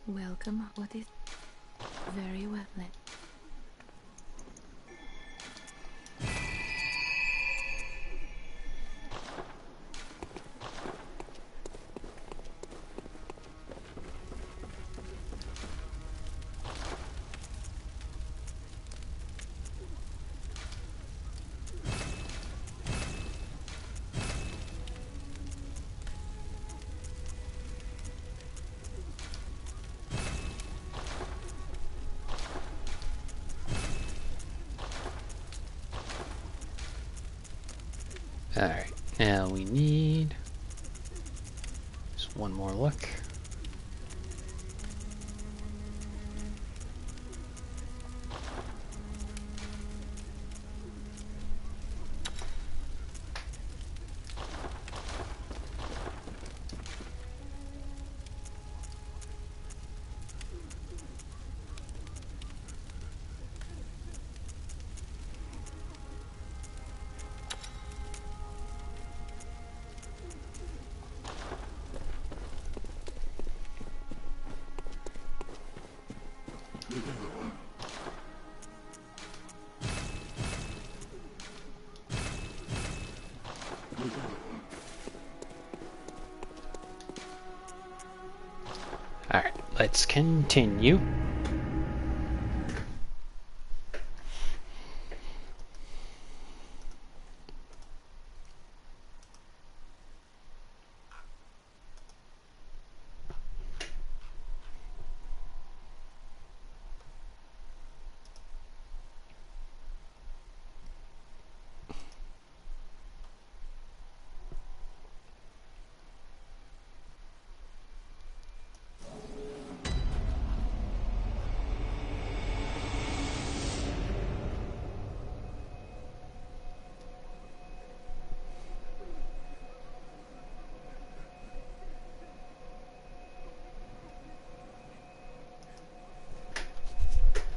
Welcome. What is... Very well, let... Alright, now we need just one more look. Alright, let's continue.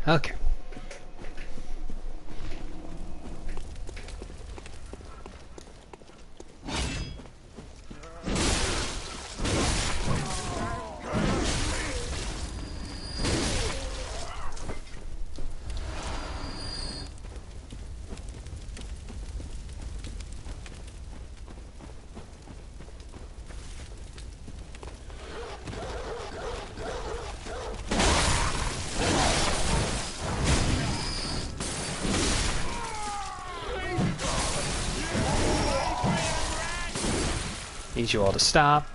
Okay. Need you all to stop.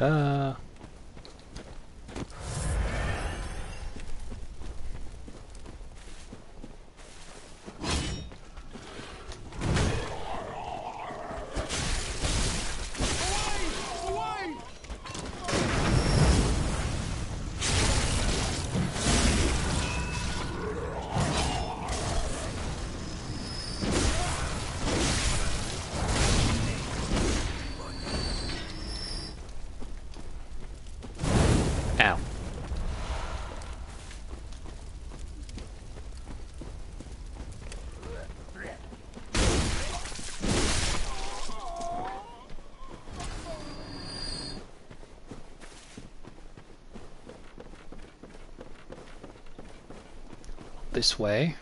Uh... this way.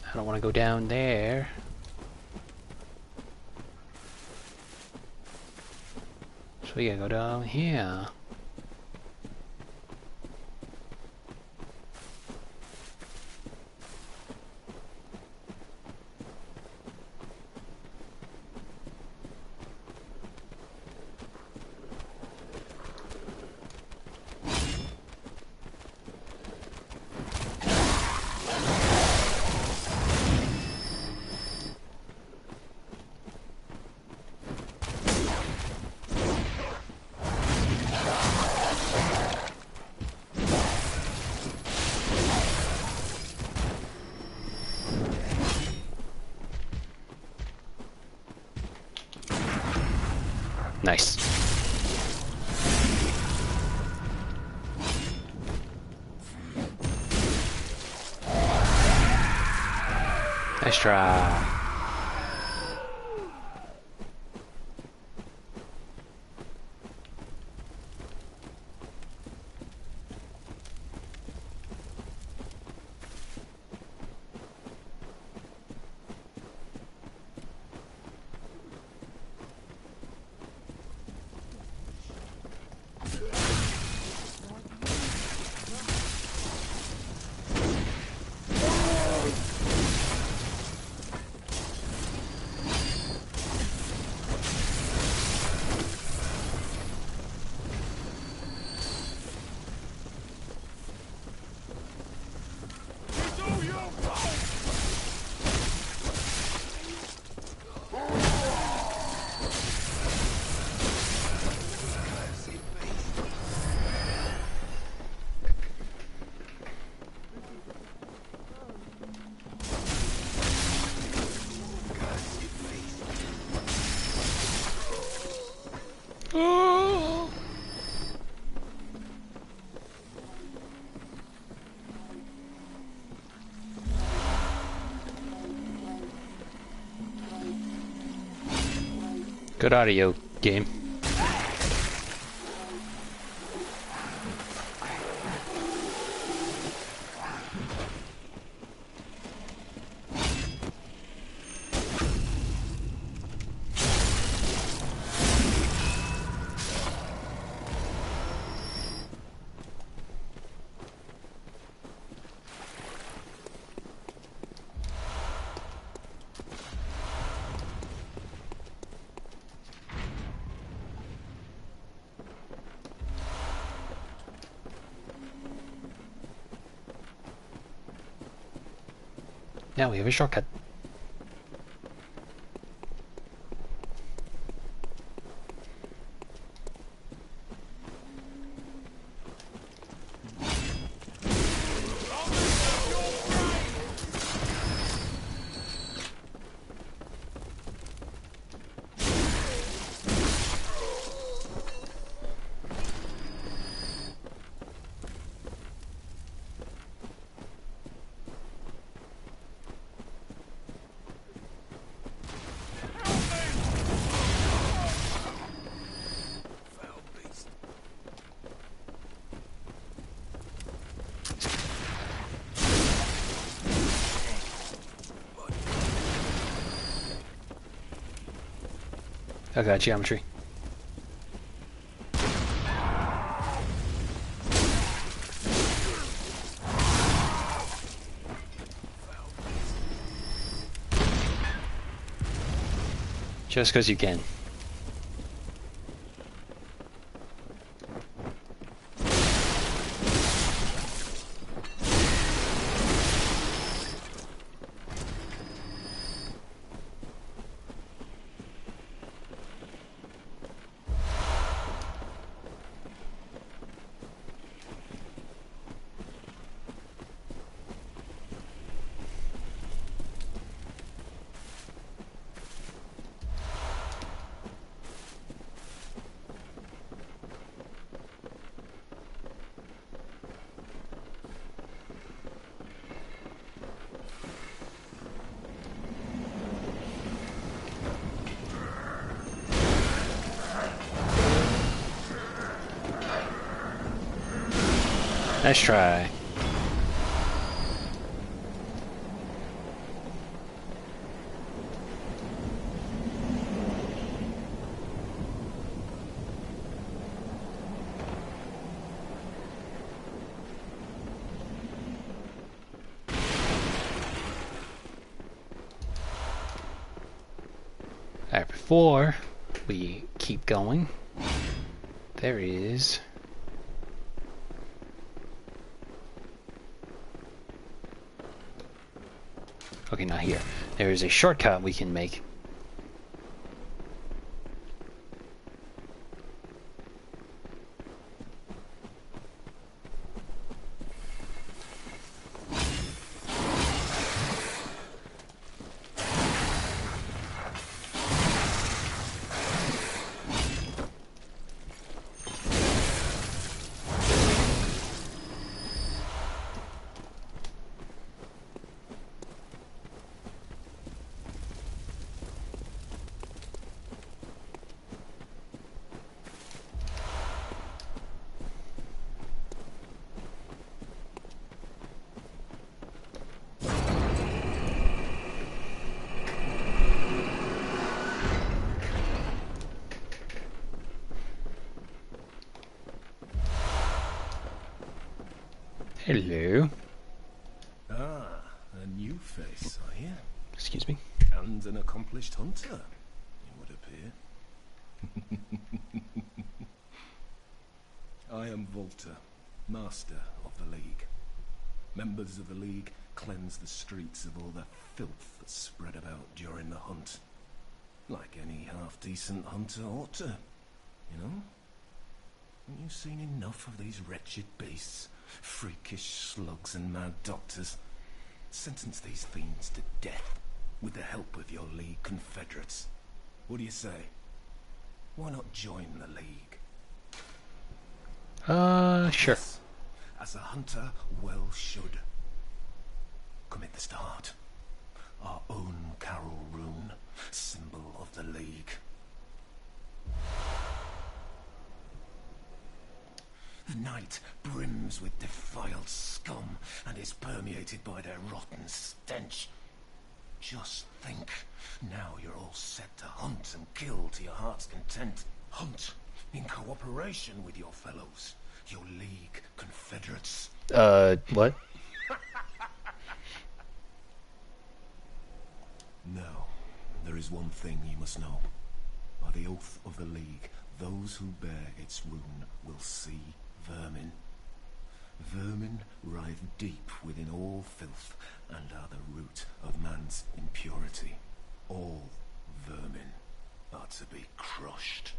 I don't want to go down there. So we gotta go down here. Nice. Nice try. Oh. Good audio, game. Now we have a shortcut. I got geometry. Just because you can. Nice try. Alright, before we keep going, there is... Okay, not here. There is a shortcut we can make. Hello. Ah, a new face, are you? Excuse me. And an accomplished hunter, it would appear. I am Volta, master of the League. Members of the League cleanse the streets of all the filth that's spread about during the hunt. Like any half-decent hunter ought to, you know? Haven't you seen enough of these wretched beasts? Freakish slugs and mad doctors. Sentence these fiends to death with the help of your League confederates. What do you say? Why not join the League? Sure. Yes, as a hunter well should. Commit this to heart. Our own Carol rune, symbol of the League. The night brims with defiled scum and is permeated by their rotten stench. Just think, now you're all set to hunt and kill to your heart's content. Hunt in cooperation with your fellows, your League confederates. What? Now, there is one thing you must know. By the oath of the League, those who bear its rune will see vermin. Vermin writhe deep within all filth and are the root of man's impurity. All vermin are to be crushed.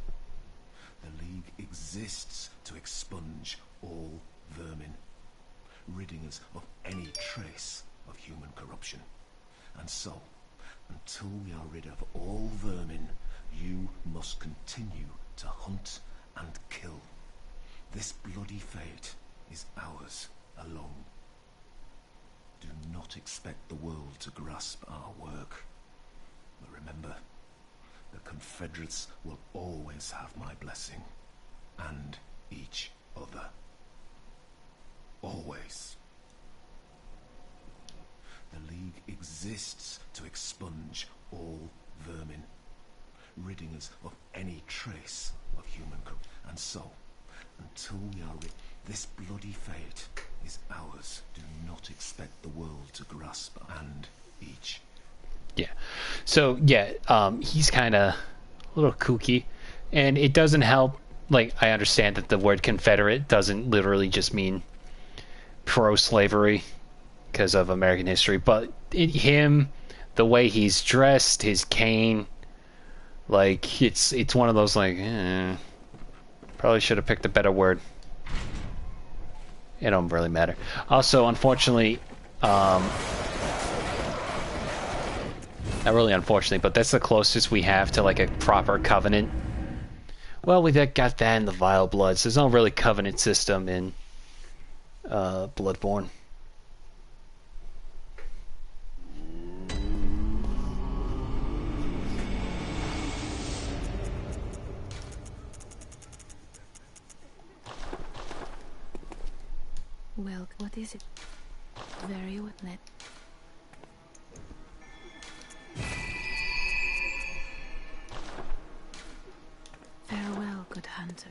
The League exists to expunge all vermin, ridding us of any trace of human corruption. And so, until we are rid of all vermin, you must continue to hunt and kill. This bloody fate is ours alone. Do not expect the world to grasp our work. But remember, the Confederates will always have my blessing, and each other. Always. The League exists to expunge all vermin, ridding us of any trace of human corruption. And so, until we are rid, this bloody fate is ours. Do not expect the world to grasp, and each. Yeah. So, yeah, he's kind of a little kooky. And it doesn't help, like, I understand that the word Confederate doesn't literally just mean pro-slavery because of American history. But him, the way he's dressed, his cane, like, it's one of those, like, probably should have picked a better word. It don't really matter. Also, unfortunately, not really unfortunately, but that's the closest we have to like a proper covenant. Well, we got that in the Vile Bloods. There's no really covenant system in Bloodborne. Well, what is it? Very well. Let. Farewell, good hunter.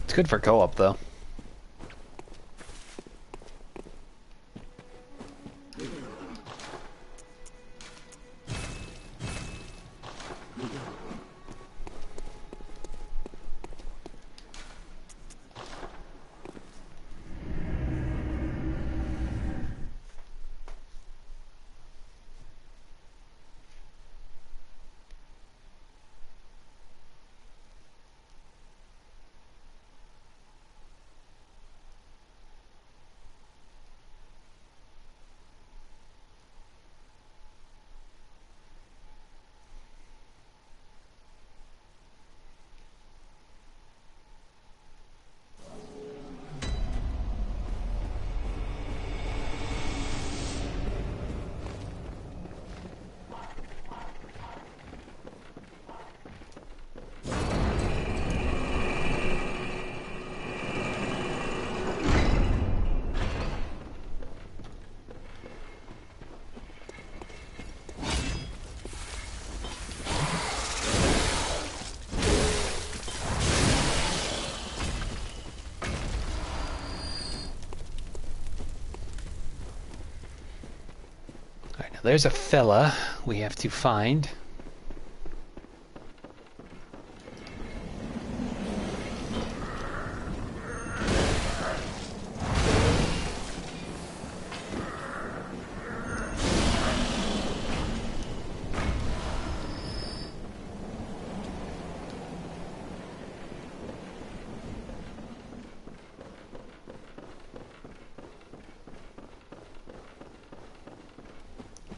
It's good for co-op though. Alright, now there's a fella we have to find.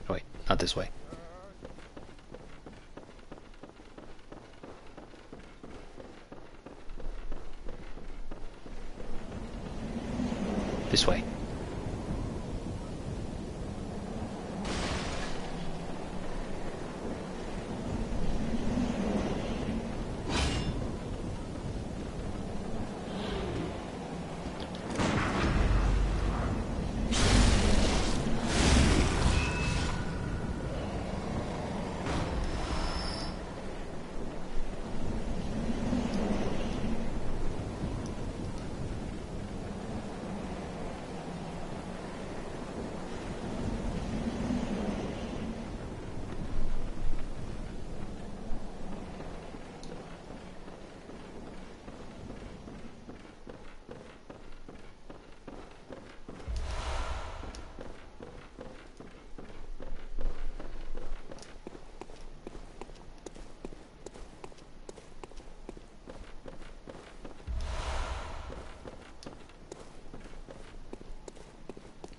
Oh, wait, not this way. This way.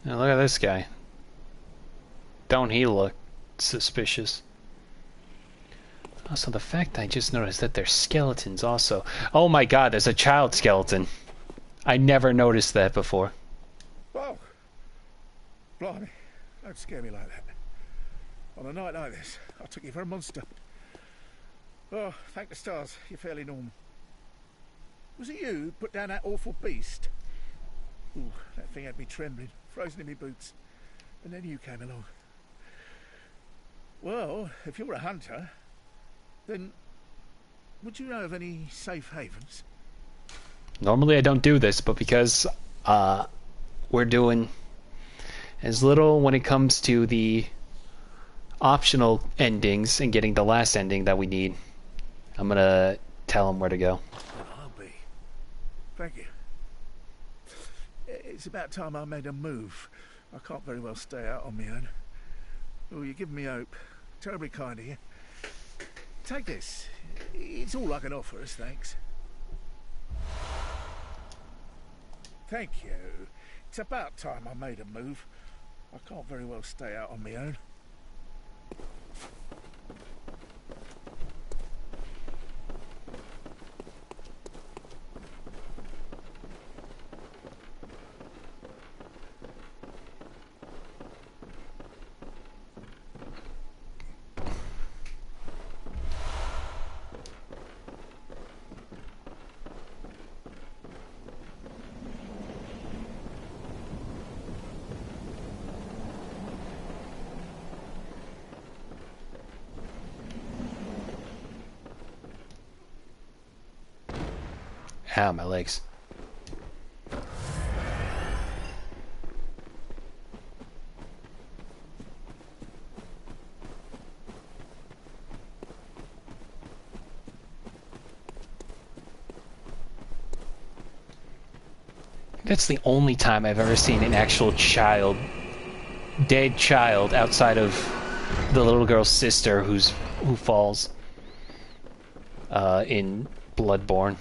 Now look at this guy. Don't he look suspicious? Also, the fact I just noticed that there's skeletons also. Oh my god, there's a child skeleton. I never noticed that before. Whoa! Blimey, don't scare me like that. On a night like this, I took you for a monster. Oh, thank the stars, you're fairly normal. Was it you who put down that awful beast? Ooh, that thing had me trembling, frozen in my boots. And then you came along. Well, if you're a hunter, then would you know of any safe havens? Normally I don't do this, but because we're doing as little when it comes to the optional endings and getting the last ending that we need, I'm gonna tell them where to go. Well, I'll be. Thank you. It's about time I made a move. I can't very well stay out on my own. Oh, you're giving me hope. Terribly kind of you. Take this. It's all I can offer as thanks. Thank you. It's about time I made a move. I can't very well stay out on my own. Ow, my legs. That's the only time I've ever seen an actual child, dead child, outside of the little girl's sister who falls in Bloodborne.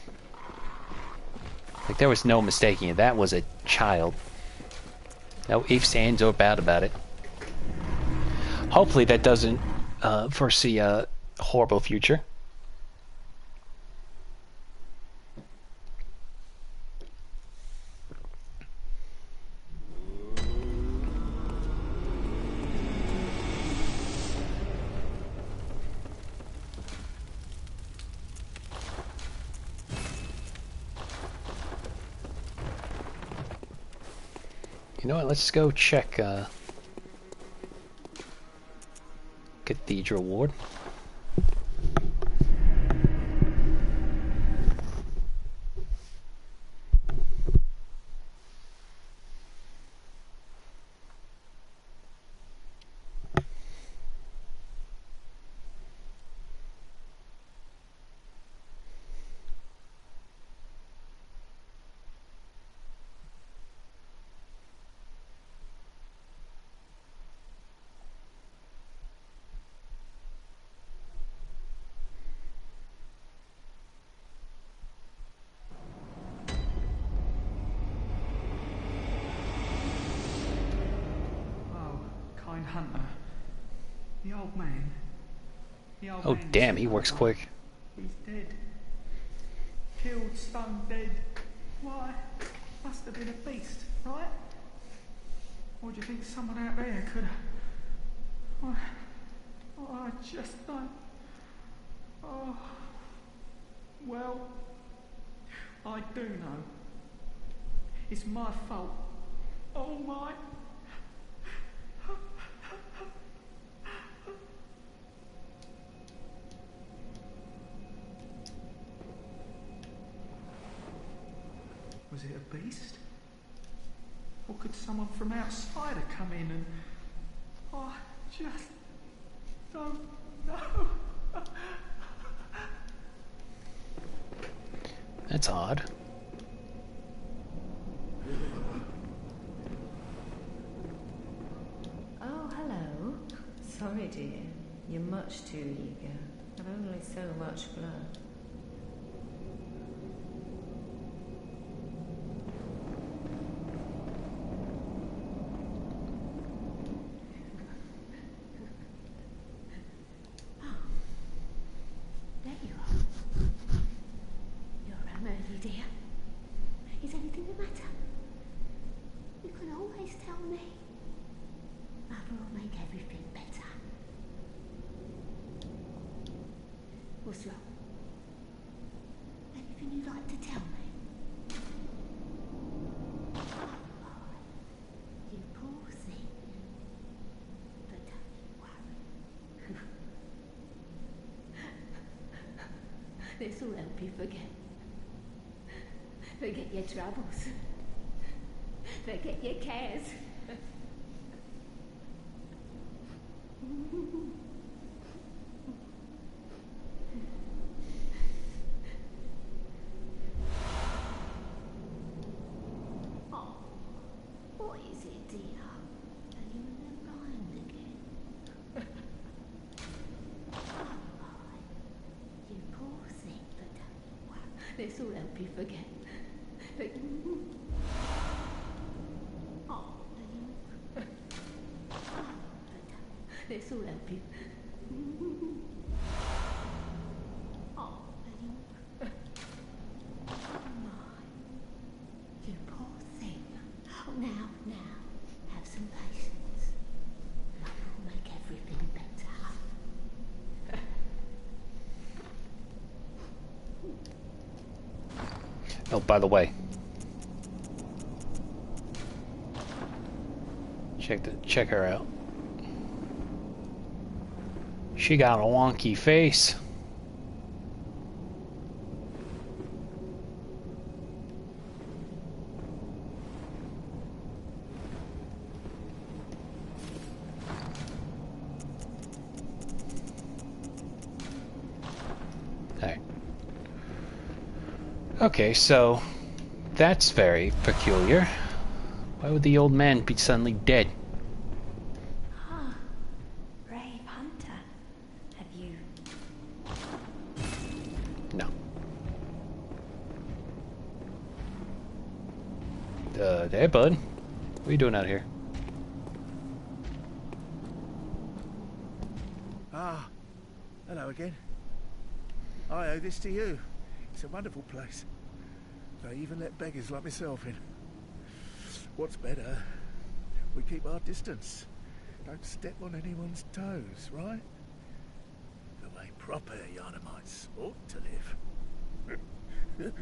Like, there was no mistaking it. That was a child. No ifs, ands, or bad about it. Hopefully that doesn't foresee a horrible future. You know what, let's go check Cathedral Ward. Hunter. The old man. Oh damn, he works quick. He's dead. Killed, stone dead. Why? Must have been a beast, right? Or do you think someone out there could have... I just don't... Oh... Well... I do know. It's my fault. Oh my... Was it a beast? Or could someone from outside have come in and... I just don't know. That's odd. Oh, hello. Sorry, dear. You're much too eager. I've only so much blood. What's wrong? Anything you'd like to tell me? Oh, you poor thing. But don't you worry. This'll help you forget. Forget your troubles. Forget your cares. This will help you forget. But this will help you. You poor thing. Oh, now, have some patience. Love will make everything better. Oh, by the way, check her out. She got a wonky face. Okay, so that's very peculiar. Why would the old man be suddenly dead? Ah, brave hunter. Have you... No. There, bud. What are you doing out here? Ah, hello again. I owe this to you. It's a wonderful place. They even let beggars like myself in. What's better, we keep our distance. Don't step on anyone's toes, right? The way proper Yarnamites ought to live.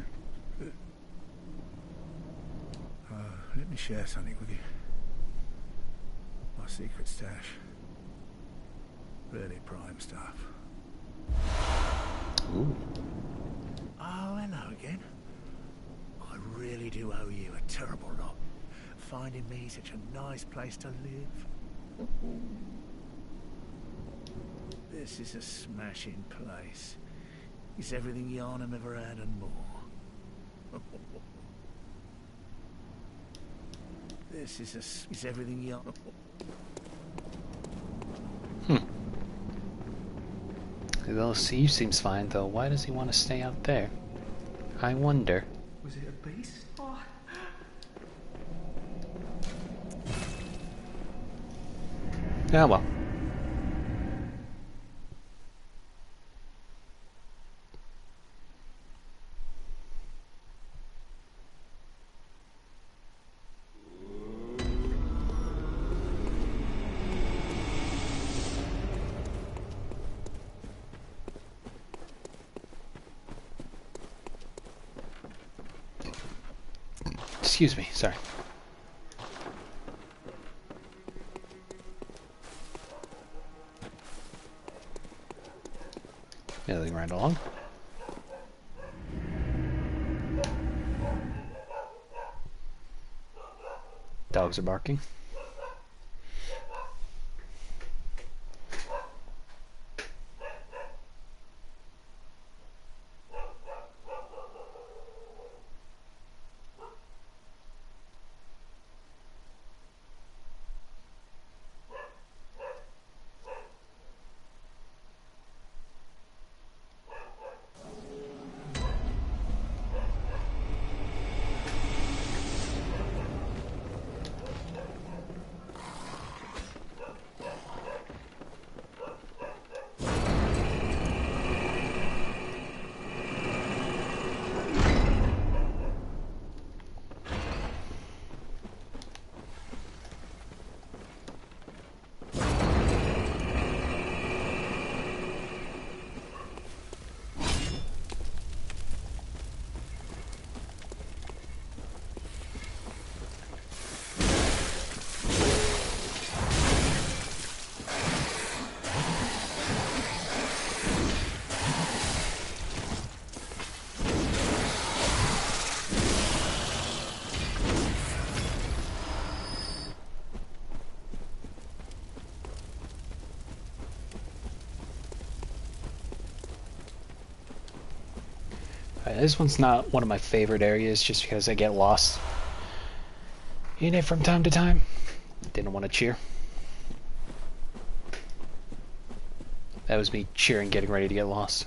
Let me share something with you. My secret stash. Really prime stuff. Ooh. Oh, hello again. I really do owe you a terrible lot. Finding me such a nice place to live. This is a smashing place. It's everything Yarnum ever had and more. This is everything Yarnum... Well, Steve seems fine, though. Why does he want to stay out there? I wonder. Was it a beast? Oh, Ah, well. Excuse me, sorry. Moving right along. Dogs are barking. This one's not one of my favorite areas just because I get lost in it from time to time. Didn't want to cheer. That was me cheering, getting ready to get lost.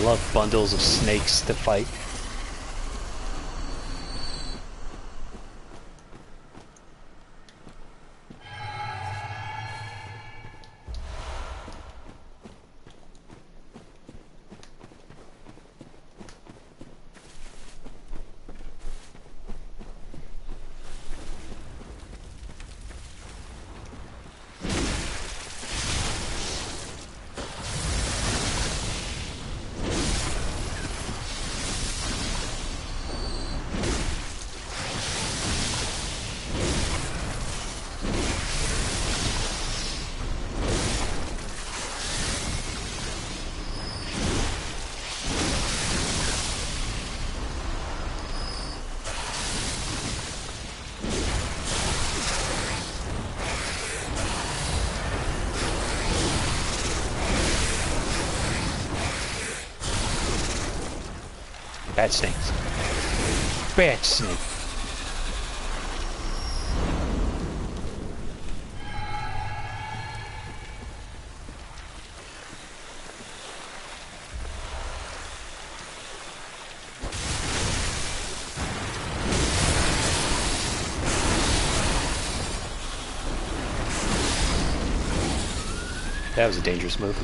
love bundles of snakes to fight. Bad snakes. Bad snake. That was a dangerous move.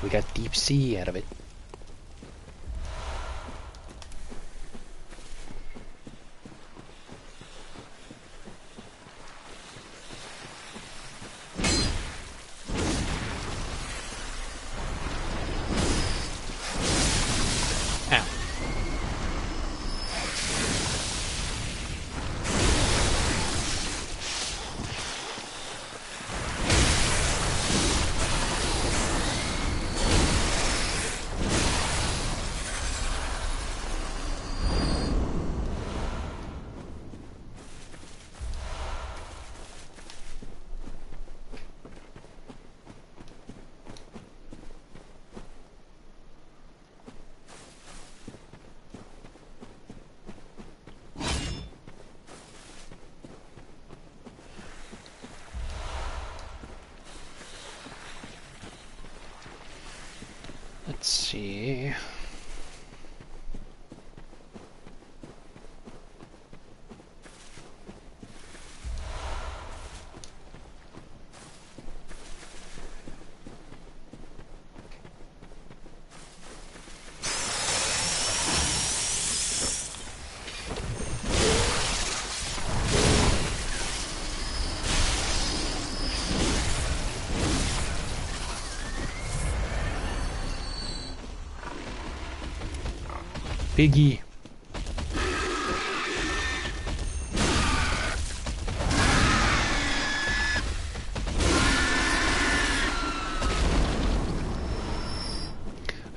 We got deep sea out of it. Ow. Let's see. Piggy.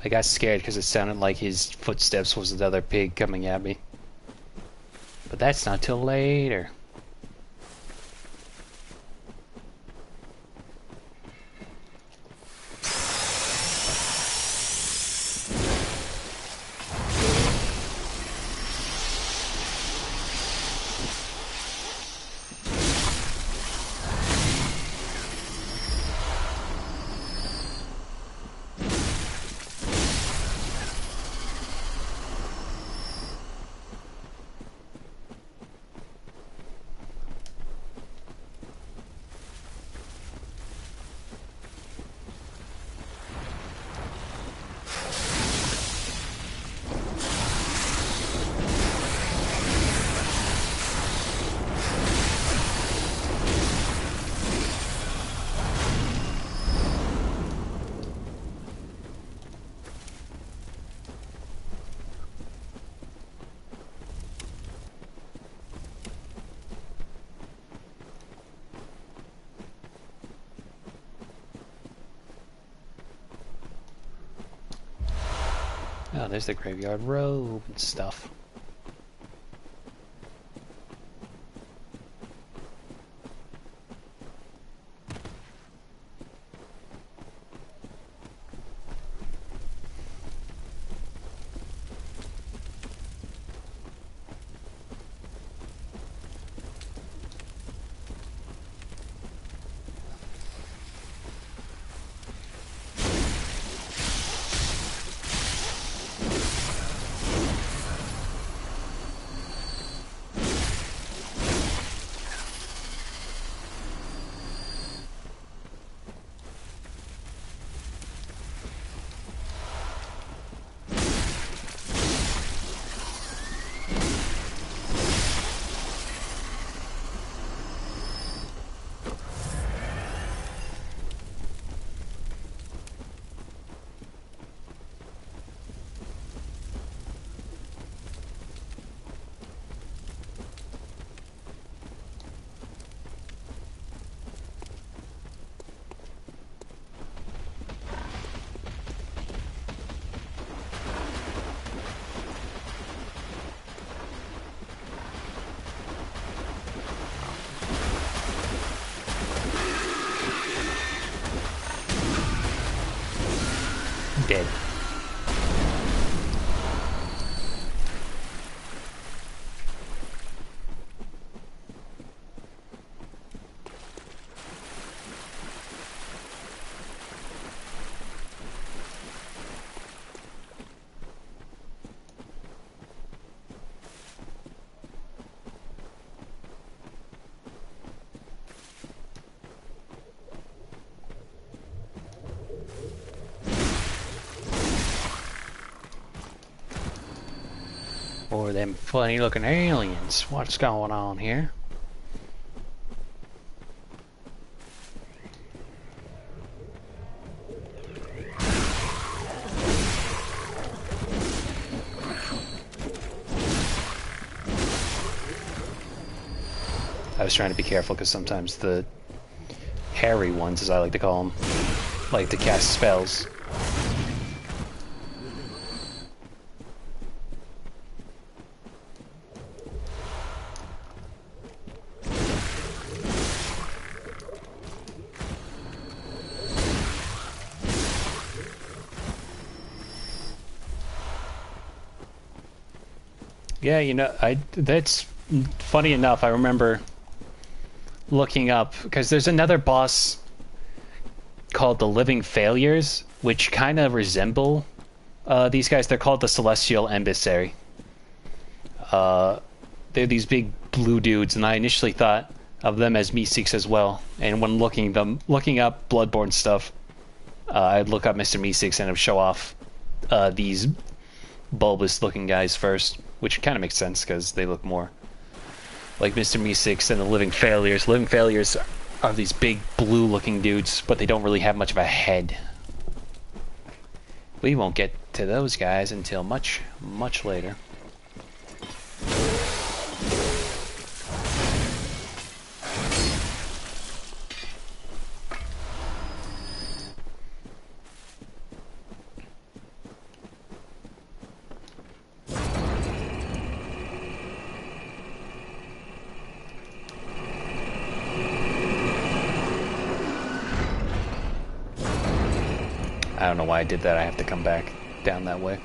I got scared because it sounded like his footsteps was another pig coming at me. But that's not till later. Oh, there's the graveyard robe and stuff. Or them funny looking aliens. What's going on here? I was trying to be careful because sometimes the hairy ones, as I like to call them, like to cast spells. Yeah, you know, that's funny enough. I remember looking up because there's another boss called the Living Failures, which kind of resemble these guys. They're called the Celestial Emissary. They're these big blue dudes, and I initially thought of them as Meeseeks as well. And when looking up Bloodborne stuff, I'd look up Mr. Meeseeks and it would show off these bulbous-looking guys first, which kind of makes sense because they look more like Mr. Meeseeks and the Living Failures. Living Failures are these big blue-looking dudes, but they don't really have much of a head. We won't get to those guys until much, much later. I don't know why I did that. I have to come back down that way.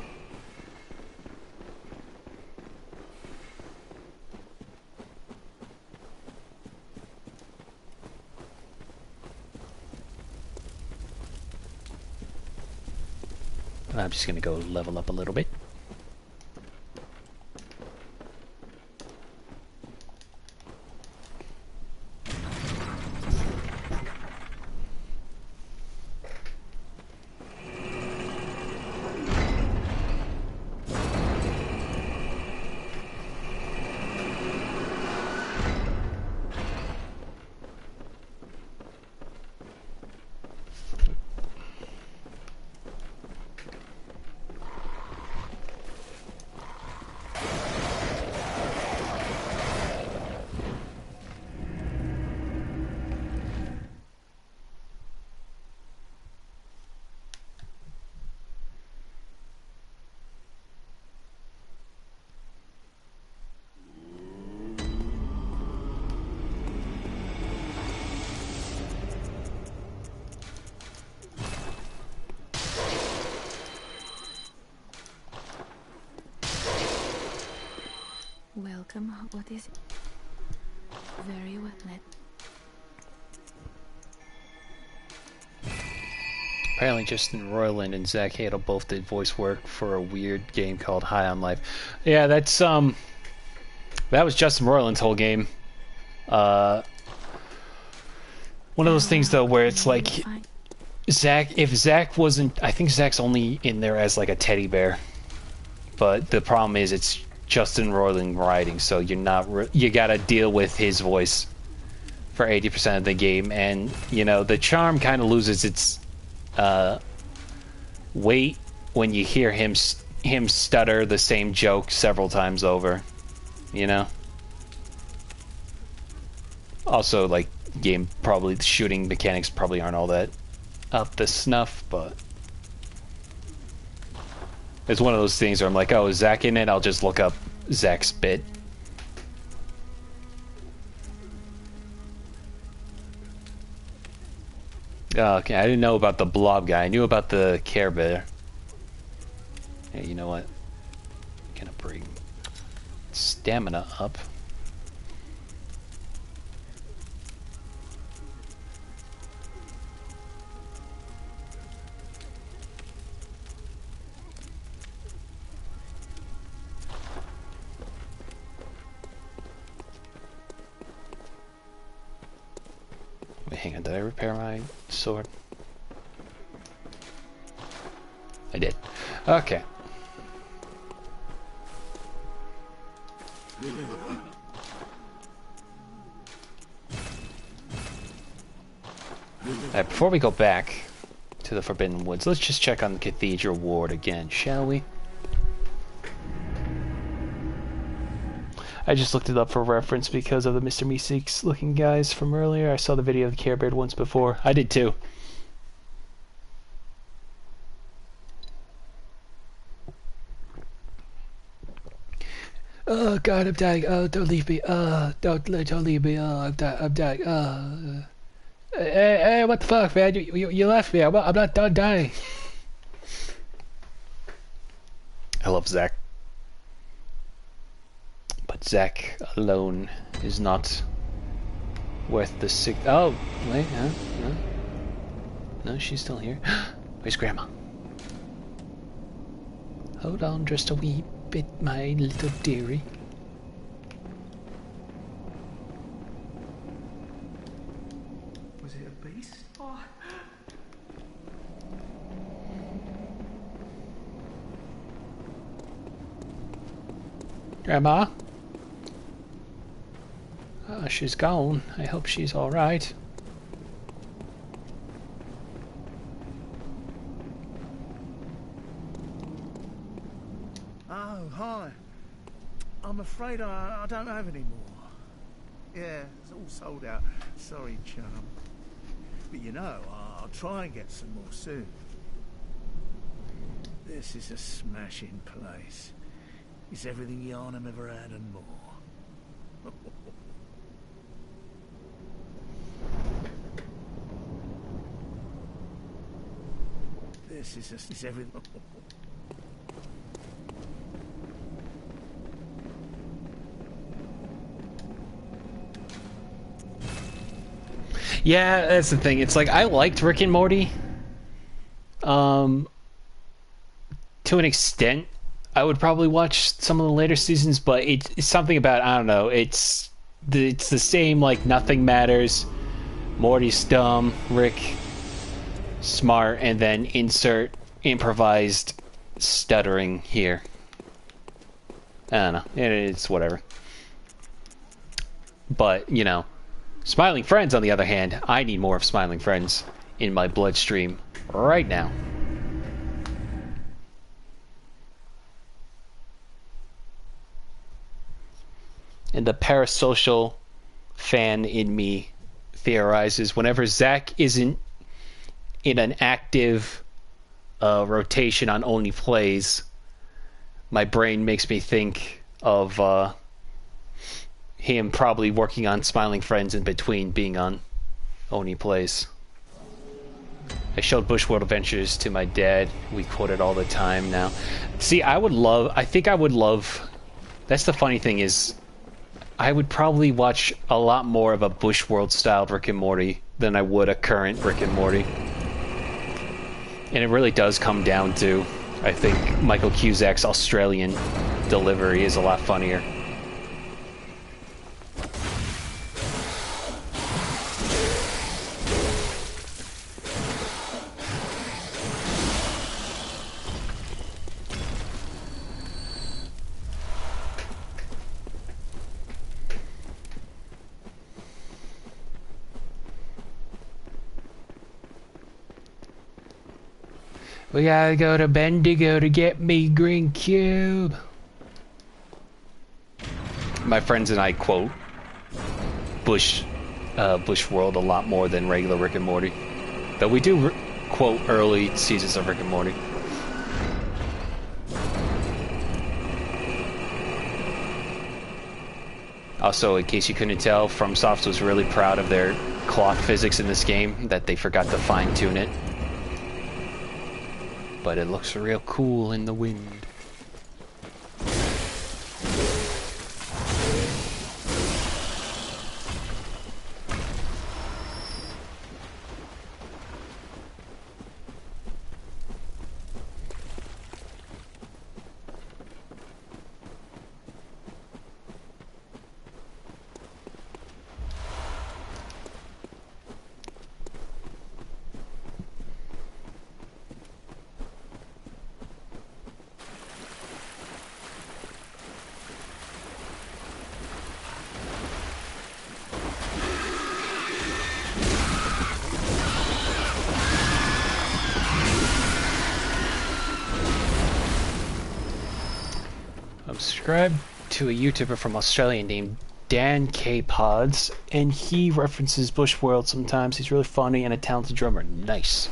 I'm just gonna go level up a little bit. Welcome. What is it? Very well met. Apparently Justin Roiland and Zach Hadel both did voice work for a weird game called High on Life. Yeah, that's that was Justin Roiland's whole game. One of those things though where it's like Zach, if Zach wasn't, I think Zach's only in there as like a teddy bear. But the problem is it's Justin Roiland writing, so you're not you gotta deal with his voice for 80% of the game, and you know the charm kind of loses its weight when you hear him stutter the same joke several times over, you know. Also, like, game probably the shooting mechanics probably aren't all that up to snuff, but it's one of those things where I'm like, oh, is Zach in it? I'll just look up Zach's bit. Okay, I didn't know about the blob guy. I knew about the Care Bear. Hey, you know what? I'm gonna bring stamina up. Wait, hang on, did I repair my sword? I did. Okay. Alright, before we go back to the Forbidden Woods, let's just check on the Cathedral Ward again, shall we? I just looked it up for reference because of the Mr. Meeseeks looking guys from earlier. I saw the video of the Care Bear once before. I did too. Oh God, I'm dying. Oh, don't leave me. Don't leave me. Oh, I'm dying. Hey, what the fuck, man? You left me. I'm not done dying. I love Zack. But Zack alone is not worth the sick. Oh, wait, huh? No, she's still here. Where's Grandma? Hold on just a wee bit, my little dearie. Was it a beast? Oh. Grandma? Oh, she's gone. I hope she's alright. Oh, hi. I'm afraid I don't have any more. Yeah, it's all sold out. Sorry, chum. But you know, I'll try and get some more soon. This is a smashing place. It's everything Yarnum ever had and more. This is everything. Yeah, that's the thing. It's like I liked Rick and Morty. To an extent. I would probably watch some of the later seasons, but it's something about, I don't know, it's the same, like, nothing matters. Morty's dumb, Rick smart, and then insert improvised stuttering here. I don't know. It's whatever. But, you know, Smiling Friends, on the other hand, I need more of Smiling Friends in my bloodstream right now. And the parasocial fan in me theorizes whenever Zack isn't in an active rotation on Only Plays, my brain makes me think of him probably working on Smiling Friends in between being on Only Plays. I showed Bushworld Adventures to my dad. We quote it all the time now. See, I think I would love... That's the funny thing is... I would probably watch a lot more of a Bushworld-styled Rick and Morty than I would a current Rick and Morty. And it really does come down to, I think, Michael Cusack's Australian delivery is a lot funnier. We gotta go to Bendigo to get me green cube. My friends and I quote Bushworld a lot more than regular Rick and Morty. Though we do quote early seasons of Rick and Morty. Also, in case you couldn't tell, FromSoft was really proud of their clock physics in this game, that they forgot to fine-tune it. But it looks real cool in the wind. I'm subscribed to a YouTuber from Australia named Dan K Pods, and he references Bushworld sometimes. He's really funny and a talented drummer. Nice.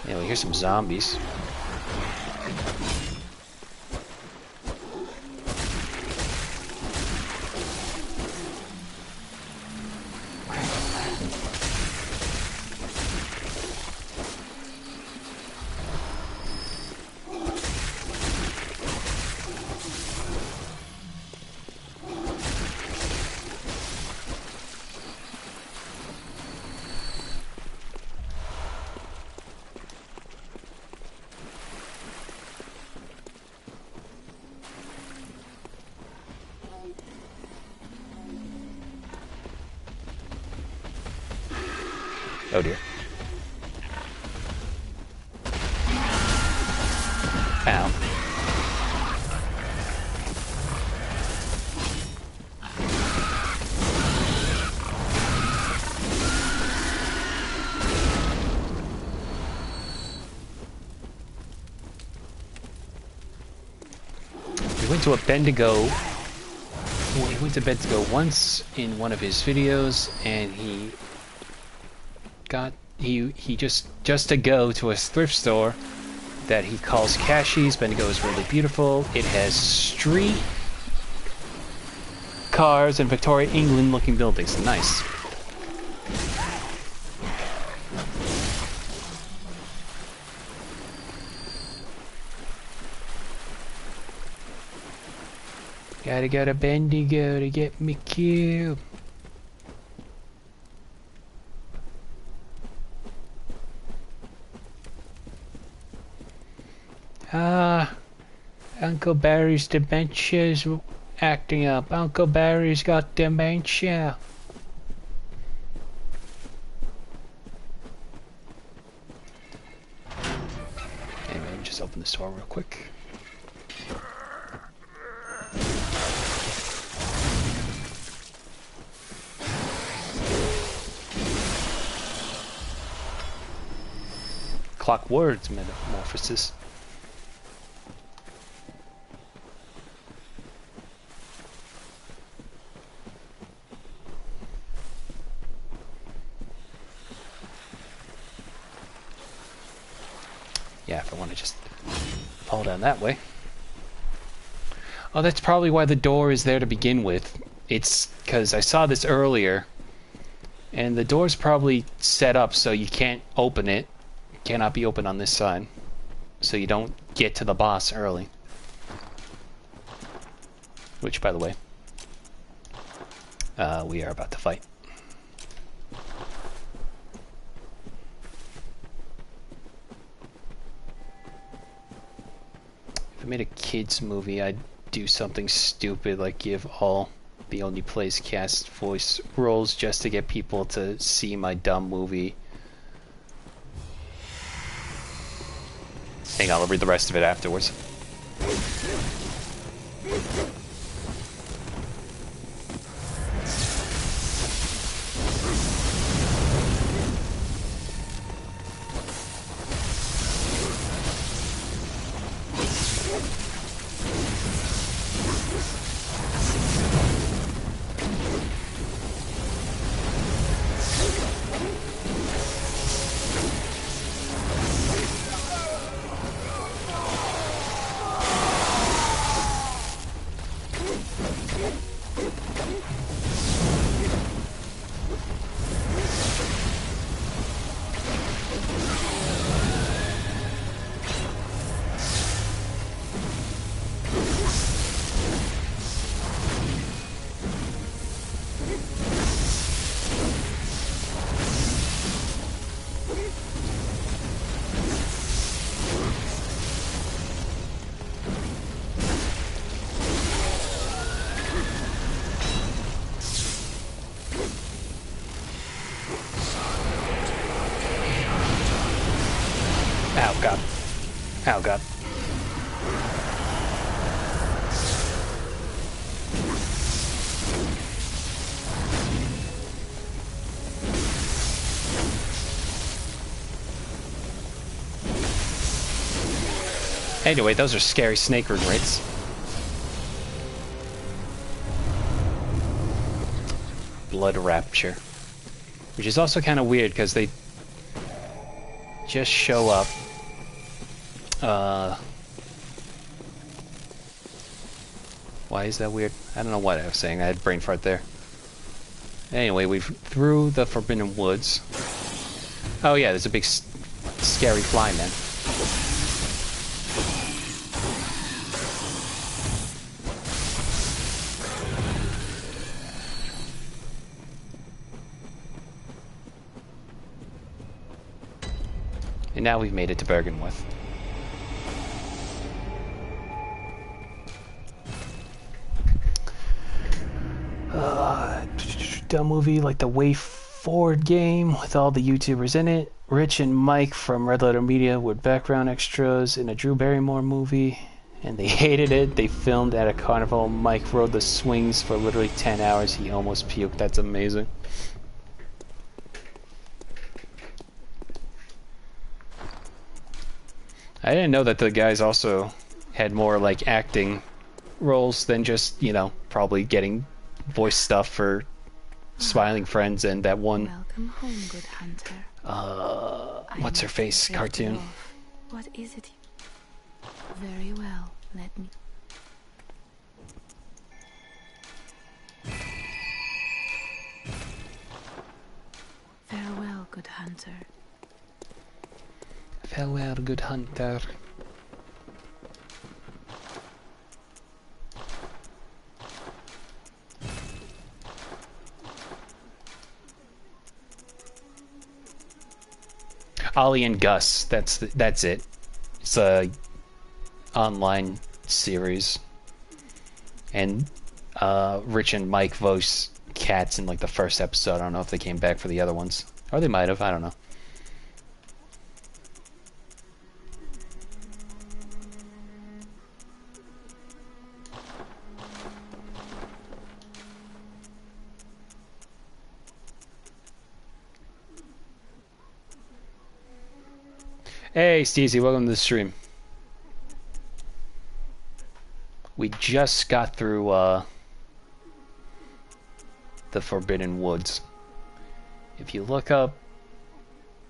Anyway, here's some zombies. Oh dear. Ow. We went to a Bendigo. Well, he went to Bendigo once in one of his videos, and he just to go to a thrift store that he calls Cashies. Bendigo is really beautiful. It has street cars and Victoria, England looking buildings. Nice. Gotta go to Bendigo to get me cube. Uncle Barry's dementia's acting up. Uncle Barry's got dementia. Anyway, let me just open this door real quick. Clock words metamorphosis. Yeah, if I want to just fall down that way. Oh, that's probably why the door is there to begin with. It's because I saw this earlier, and the door's probably set up so you can't open it. Cannot be open on this side, so you don't get to the boss early. Which, by the way, we are about to fight. If I made a kids movie, I'd do something stupid like give all the Only Plays cast voice roles just to get people to see my dumb movie. Hang on, I'll read the rest of it afterwards. Ow, God. Ow, God. Anyway, those are scary snake regrets. Blood Rapture. Which is also kind of weird because they just show up. Why is that weird? I don't know what I was saying. I had brain fart there. Anyway, we've through the Forbidden Woods. Oh yeah, there's a big scary fly man. And now we've made it to Bergenworth. Dumb movie like the Way Forward game with all the YouTubers in it. Rich and Mike from Red Letter Media were background extras in a Drew Barrymore movie, and they hated it. They filmed at a carnival. Mike rode the swings for literally 10 hours. He almost puked. That's amazing. I didn't know that the guys also had more like acting roles than just, you know, probably getting voice stuff for Smiling Friends and that one Welcome home, good hunter. what's her face cartoon. What is it? Very well, let me. Farewell, good hunter. Farewell, good hunter. Ollie and Gus, that's it. It's a online series, and Rich and Mike voice cats in like the first episode. I don't know if they came back for the other ones, or they might have. I don't know. Hey, Steezy, welcome to the stream. We just got through the Forbidden Woods. If you look up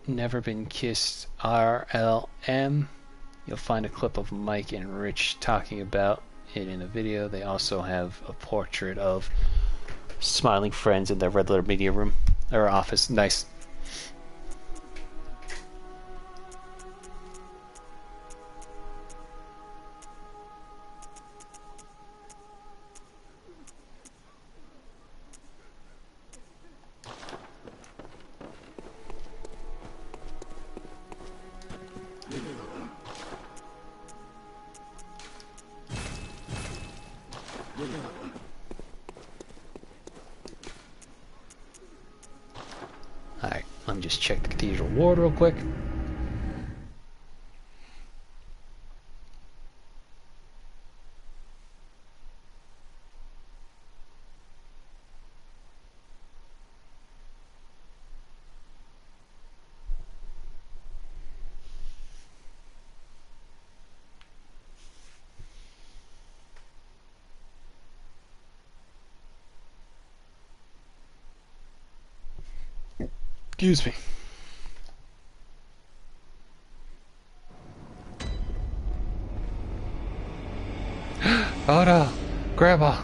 Never Been Kissed RLM, you'll find a clip of Mike and Rich talking about it in a video. They also have a portrait of Smiling Friends in their Red Letter Media room, or office. Nice. Alright, let me just check the cathedral ward real quick. Excuse me. Oh no, Grandma.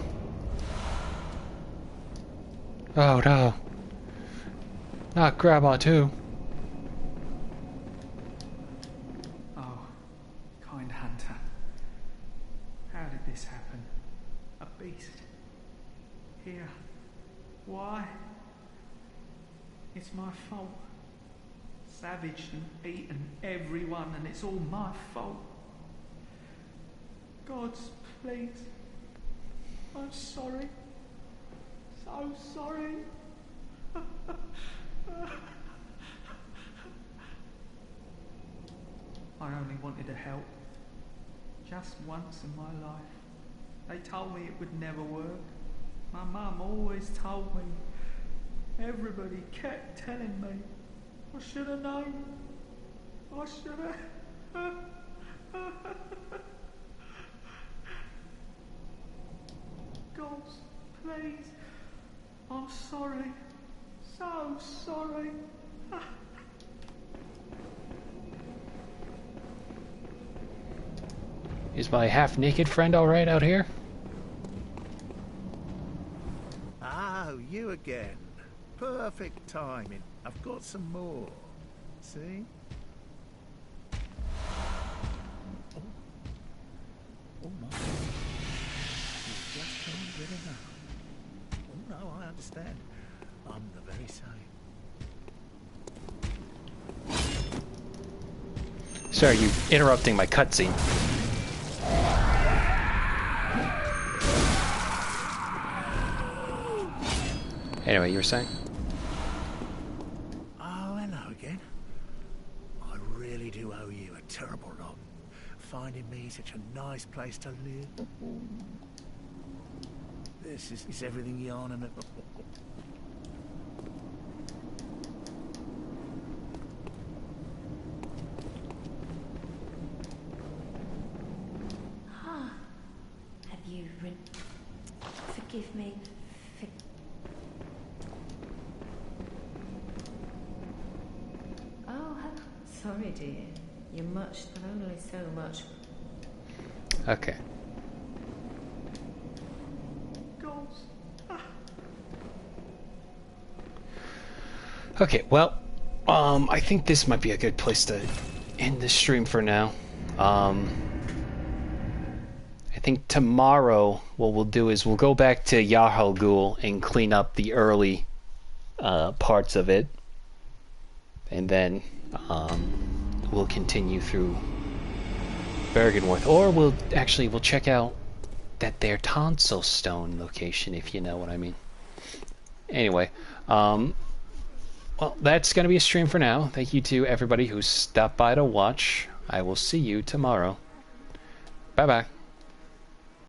Oh no. Not Grandma too. Oh, kind hunter. How did this happen? A beast. Here. Why? It's my fault. Savaged and eaten everyone, and it's all my fault. Gods, please. I'm sorry. So sorry. I only wanted to help. Just once in my life. They told me it would never work. My mum always told me. Everybody kept telling me. I should have known. I should have. Ghost, please. I'm sorry. So sorry. Is my half-naked friend all right out here? Oh, you again. Perfect timing. I've got some more. See? Oh my. You just can't get enough. Oh no, I understand. I'm the very same. Sorry, you interrupting my cutscene. Anyway, you were saying? Oh, hello again. I really do owe you a terrible lot. Finding me such a nice place to live. This is everything yarning at. Have you forgive me? Oh, sorry, dear. You're much, but only so much. Okay. Okay, well, I think this might be a good place to end the stream for now. I think tomorrow what we'll do is we'll go back to Yahoo Ghoul and clean up the early parts of it, and then we'll continue through Bergenworth, or we'll check out that their tonsil stone location, if you know what I mean. Anyway, well, that's going to be a stream for now. Thank you to everybody who stopped by to watch. I will see you tomorrow. Bye-bye.